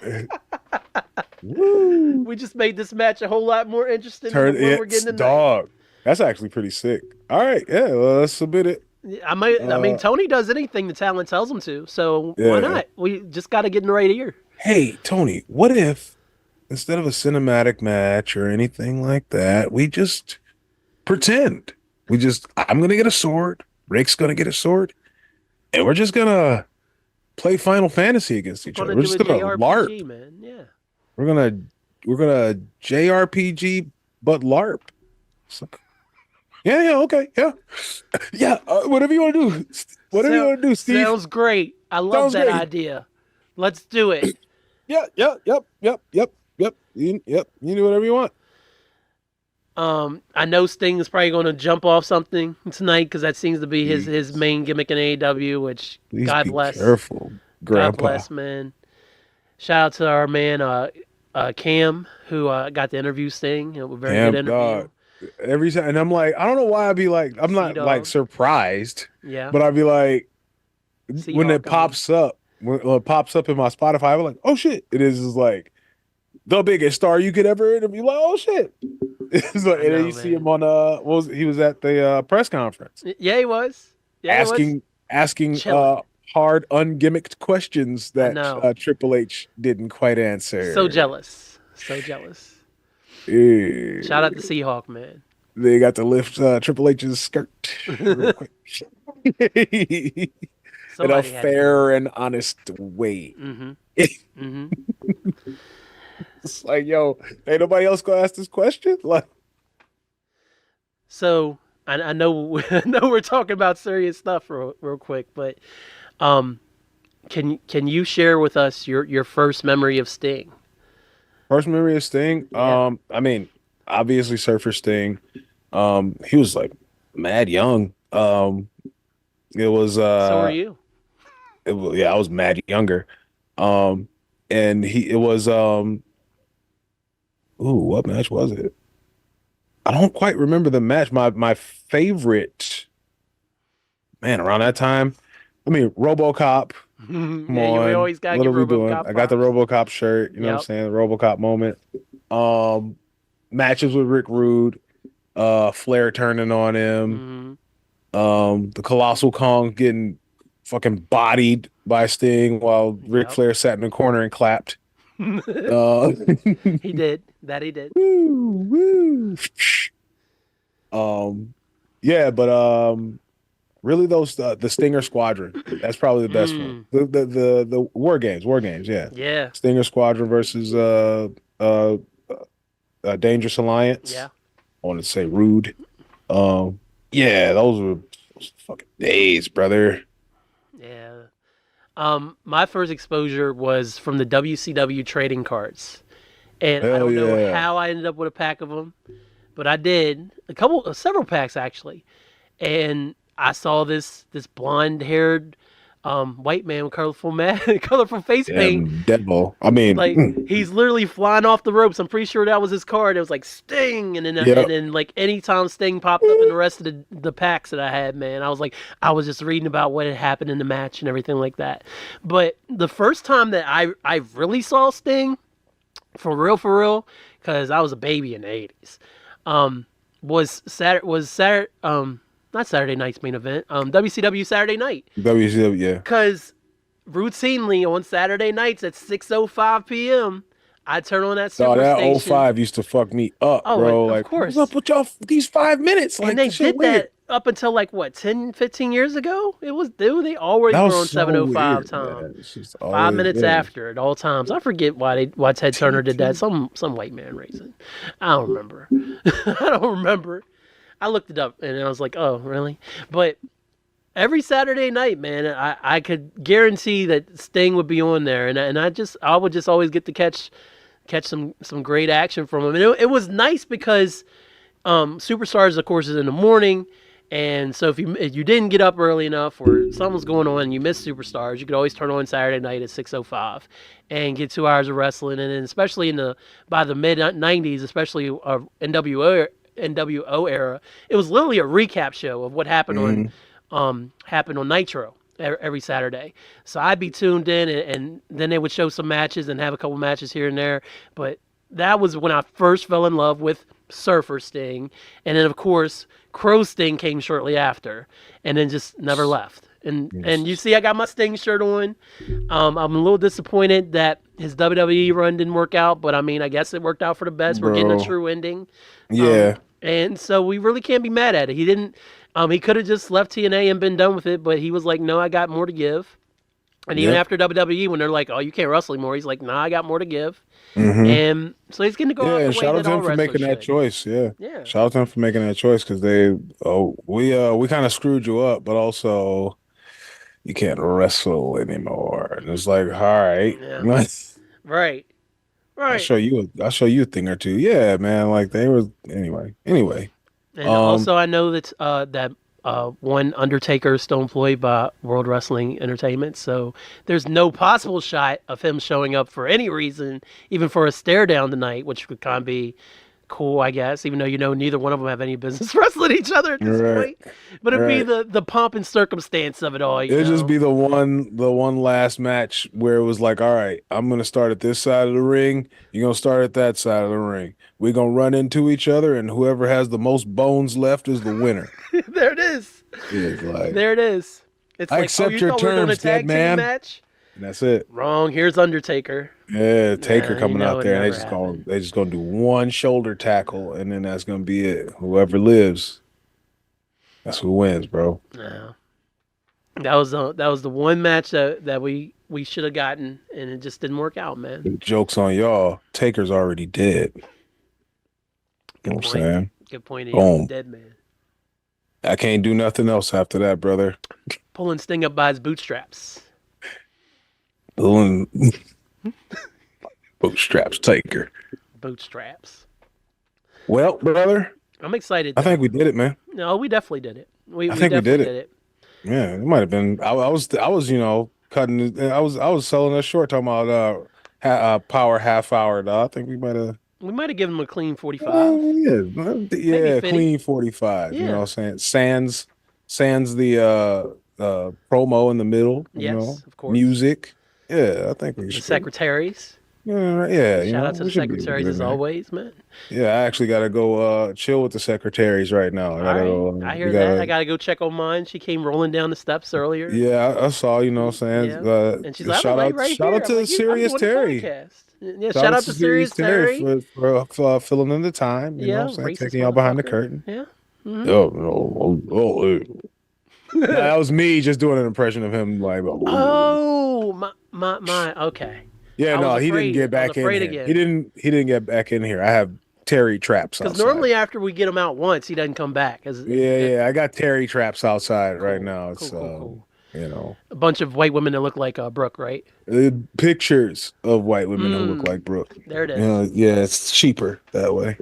S2: Woo. We just made this match a whole lot more interesting than what we're getting tonight.
S1: Dog. That's actually pretty sick. All right, yeah, well, let's submit it.
S2: I mean, Tony does anything the talent tells him to, so why not? We just got to get in the right ear.
S1: Hey, Tony, what if instead of a cinematic match or anything like that, we just pretend? I'm gonna get a sword. Rick's gonna get a sword, and we're just gonna play Final Fantasy against each other. We're just gonna LARP,
S2: man. Yeah.
S1: We're gonna JRPG, but LARP. Yeah, okay, yeah. Whatever you want to do, you want to do, Steve.
S2: Sounds great. I love that idea. Let's do it.
S1: Yep. You do whatever you want.
S2: I know Sting is probably going to jump off something tonight because that seems to be his main gimmick in AEW. Which
S1: Please
S2: God
S1: be
S2: bless.
S1: Careful, Grandpa.
S2: God bless, man. Shout out to our man Cam who got the interview Sting. A very good interview.
S1: God. Every time, and I'm like, I don't know why I'd be like, I'm not like surprised, but I'd be like, when it pops up, when it pops up in my Spotify, I'm like, oh shit, it is like the biggest star you could ever interview. Like, oh shit, it's like, and then you see him on he was at the press conference.
S2: Yeah, he was. Yeah,
S1: asking hard, ungimmicked questions that Triple H didn't quite answer.
S2: So jealous.
S1: Yeah.
S2: Shout out to Seahawk, man.
S1: They got to lift Triple H's skirt real quick. In a fair and honest way.
S2: Mm-hmm.
S1: It's like, yo, ain't nobody else gonna ask this question? Like,
S2: so I know we're talking about serious stuff real quick, but can you share with us your first memory of Sting?
S1: First memory of Sting? Yeah. I mean, obviously Surfer Sting. He was like mad young. It was
S2: so were you.
S1: I was mad younger. Um, and it was ooh, what match was it? I don't quite remember the match. My favorite man around that time. I mean, RoboCop. Come
S2: Yeah, we
S1: on,
S2: always gotta
S1: what are
S2: give
S1: we doing?
S2: RoboCop
S1: I got the
S2: props.
S1: RoboCop shirt. You know what I'm
S2: Yep.
S1: saying? The RoboCop moment. Um, Matches with Rick Rude. Flair turning on him.
S2: Hmm.
S1: The Colossal Kong getting fucking bodied by Sting while Ric
S2: Yep.
S1: Flair sat in the corner and clapped. Uh,
S2: He did. That he did.
S1: woo, woo. Um, yeah, but really those the Stinger Squadron. That's probably the best one.
S2: Mm.
S1: The War Games. Yeah,
S2: Yeah.
S1: Stinger Squadron versus uh, Dangerous Alliance.
S2: Yeah.
S1: I want to say Rude. Yeah, those fucking days, brother.
S2: Yeah. My first exposure was from the WCW trading cards, and I
S1: Hell
S2: don't know
S1: yeah.
S2: how I ended up with a pack of them, but I did several packs actually, and I saw this blonde haired white man with colorful colorful face paint.
S1: Damn devil. I mean,
S2: Like he's literally flying off the ropes. I'm pretty sure that was his card. It was like Sting, and
S1: yeah.
S2: then like anytime Sting popped up in the rest of the packs that I had, man, I was just reading about what had happened in the match and everything like that. But the first time that I really saw Sting for real, because I was a baby in the '80s, um, was Saturday not Saturday night's main event, WCW Saturday Night,
S1: WCW, yeah.
S2: because routinely on Saturday nights at 6:05 p.m. I turn on that
S1: Dog, that
S2: Superstation.
S1: '05 used to fuck me up,
S2: Oh, and
S1: bro.
S2: of
S1: Like, what's up
S2: course.
S1: with y'all these 5 minutes?
S2: And
S1: Like,
S2: they
S1: this shit
S2: did
S1: weird.
S2: that up until like what, 10, 15 years ago? They always
S1: That
S2: were
S1: was
S2: on
S1: so
S2: 7:05
S1: weird,
S2: time.
S1: man. It's just
S2: 5
S1: always,
S2: minutes
S1: yeah.
S2: after at all times. I forget why Ted Turner did that.
S1: TNT.
S2: Some white man reason. I don't remember. I don't remember. I looked it up and I was like, oh, really? But every Saturday night, man, I could guarantee that Sting would be on there, and I would just always get to catch some great action from him, and it was nice because Superstars, of course, is in the morning, and so if you didn't get up early enough or something was going on and you missed Superstars, you could always turn on Saturday night at 6:05 and get 2 hours of wrestling, and then especially by the mid '90s, especially NWO era, it was literally a recap show of what
S1: Mhm.
S2: happened on Nitro every Saturday. So I'd be tuned in, and then they would show some matches and have a couple matches here and there. But that was when I first fell in love with Surfer Sting, and then of course Crow Sting came shortly after, and then just never left. And you
S1: Yes.
S2: see, I got my Sting shirt on. I'm a little disappointed that his WWE run didn't work out, but I mean, I guess it worked out for the best. We're getting a
S1: Bro.
S2: true ending.
S1: Yeah.
S2: And so we really can't be mad at it. He didn't. He could have just left TNA and been done with it, but he was like, "No, I got more to give." And even
S1: Yep.
S2: after WWE, when they're like, "Oh, you can't wrestle anymore," he's like, "Nah, I got more to give."
S1: Hmm.
S2: And so he's going to go
S1: Yeah,
S2: out the
S1: and
S2: way
S1: shout out
S2: that
S1: to
S2: all
S1: him for
S2: wrestlers
S1: making that
S2: should.
S1: choice. Yeah.
S2: Yeah,
S1: Shout out to him for making that choice because we kind of screwed you up, but also you can't wrestle anymore. And it's like, all right,
S2: yeah, right, right.
S1: I'll show you a thing or two. Yeah, man. Like they were anyway. Anyway.
S2: And
S1: Um,
S2: also, I know that one Undertaker is still employed by World Wrestling Entertainment, so there's no possible shot of him showing up for any reason, even for a stare down tonight, which would kind of be cool, I guess. Even though neither one of them have any business wrestling each other at this
S1: right,
S2: point, but it'd be
S1: right.
S2: the pomp and circumstance of it all,
S1: It'd just be the one last match where it was like, all right, I'm gonna start at this side of the ring, you're gonna start at that side of the ring. We're gonna run into each other, and whoever has the most bones left is the winner.
S2: There it is.
S1: It's like,
S2: There it is. It's
S1: I
S2: like, oh,
S1: accept
S2: you
S1: your
S2: thought we were doing a
S1: terms, dead
S2: tag team
S1: man.
S2: match?
S1: And that's it.
S2: Wrong. Here's Undertaker.
S1: Yeah, Taker
S2: Nah,
S1: coming out
S2: it
S1: there, and
S2: never happened.
S1: they just gonna do one shoulder tackle, and then that's gonna be it. Whoever lives, that's who wins, bro.
S2: No. That was the one match that we should have gotten, and it just didn't work out, man.
S1: Joke's on y'all. Taker's already dead. You know
S2: Good
S1: what I'm
S2: point.
S1: saying?
S2: Good point. He is a
S1: Boom.
S2: dead man.
S1: I can't do nothing else after that, brother.
S2: Pulling Sting up by his bootstraps.
S1: Pulling bootstraps, Taker.
S2: Bootstraps.
S1: Well, brother,
S2: I'm excited
S1: I
S2: though.
S1: think we did it, man.
S2: No, we definitely did it. We
S1: I think we
S2: definitely
S1: did
S2: did
S1: it.
S2: it.
S1: Yeah, it might have been. I was, cutting. I was selling us short, talking about power half hour. Dog. I think we might have.
S2: We might have given him a clean 45. Maybe
S1: Yeah,
S2: 50.
S1: clean 45. You know
S2: Yeah.
S1: what I'm saying? Sans the promo in the middle,
S2: Yes, of course.
S1: music. Yeah, I think we
S2: The
S1: should.
S2: secretaries.
S1: Yeah,
S2: Shout out to
S1: we
S2: the
S1: should be able to
S2: secretaries
S1: get in
S2: as
S1: there.
S2: always, man.
S1: Yeah, I actually gotta go chill with the secretaries right now. I
S2: All
S1: gotta
S2: right.
S1: go
S2: I
S1: we
S2: hear that. I
S1: gotta
S2: got to go check on mine. She came rolling down the steps earlier.
S1: yeah, I saw, you know what I'm
S2: Yeah.
S1: saying?
S2: And she's like, I'm
S1: Shout
S2: like,
S1: out
S2: right
S1: shout
S2: here.
S1: out
S2: I'm
S1: to
S2: like, I'm
S1: Serious
S2: doing the
S1: Terry.
S2: podcast. Yeah.
S1: Shout
S2: Shout
S1: out
S2: out
S1: to
S2: to
S1: Serious
S2: Serious
S1: Terry
S2: Terry.
S1: for filling in the time, you know what
S2: Yeah.
S1: I'm saying?
S2: Racist
S1: Taking y'all behind the
S2: motherfucker.
S1: curtain.
S2: Yeah. Hmm.
S1: Oh, hey. Nah, that was me just doing an impression of him like
S2: Oh, my. Okay.
S1: yeah,
S2: I was
S1: no, he didn't
S2: afraid.
S1: get
S2: I was
S1: back in
S2: afraid
S1: here. He
S2: again.
S1: didn't get back in here. I have Terry traps
S2: Because
S1: outside.
S2: normally after we get him out once, he doesn't come back.
S1: Yeah, I got Terry traps outside right
S2: Cool.
S1: now.
S2: Cool,
S1: It's
S2: cool, cool.
S1: you know,
S2: A bunch of white women that look like Brooke, right?
S1: pictures of white women who look like Brooke.
S2: There it is.
S1: Yeah, it's cheaper that way.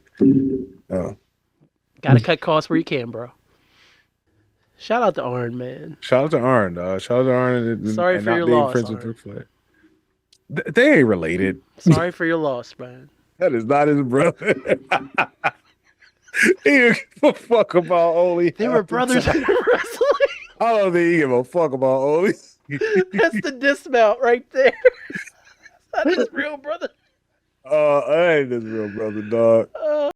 S2: Got to cut costs where you can, bro. Shout out to Arn, man.
S1: Shout out to Arn, dog. Shout out to Arn
S2: Sorry
S1: and
S2: for your
S1: not being
S2: loss,
S1: friends with
S2: Arn.
S1: Ric Flair. They ain't related.
S2: Sorry for your loss, man.
S1: That is not his brother. He didn't give a fuck about Oli.
S2: They were brothers in wrestling.
S1: I don't think he give a fuck about Oli.
S2: That's the dismount right there. That's his real brother.
S1: I ain't his real brother, dog.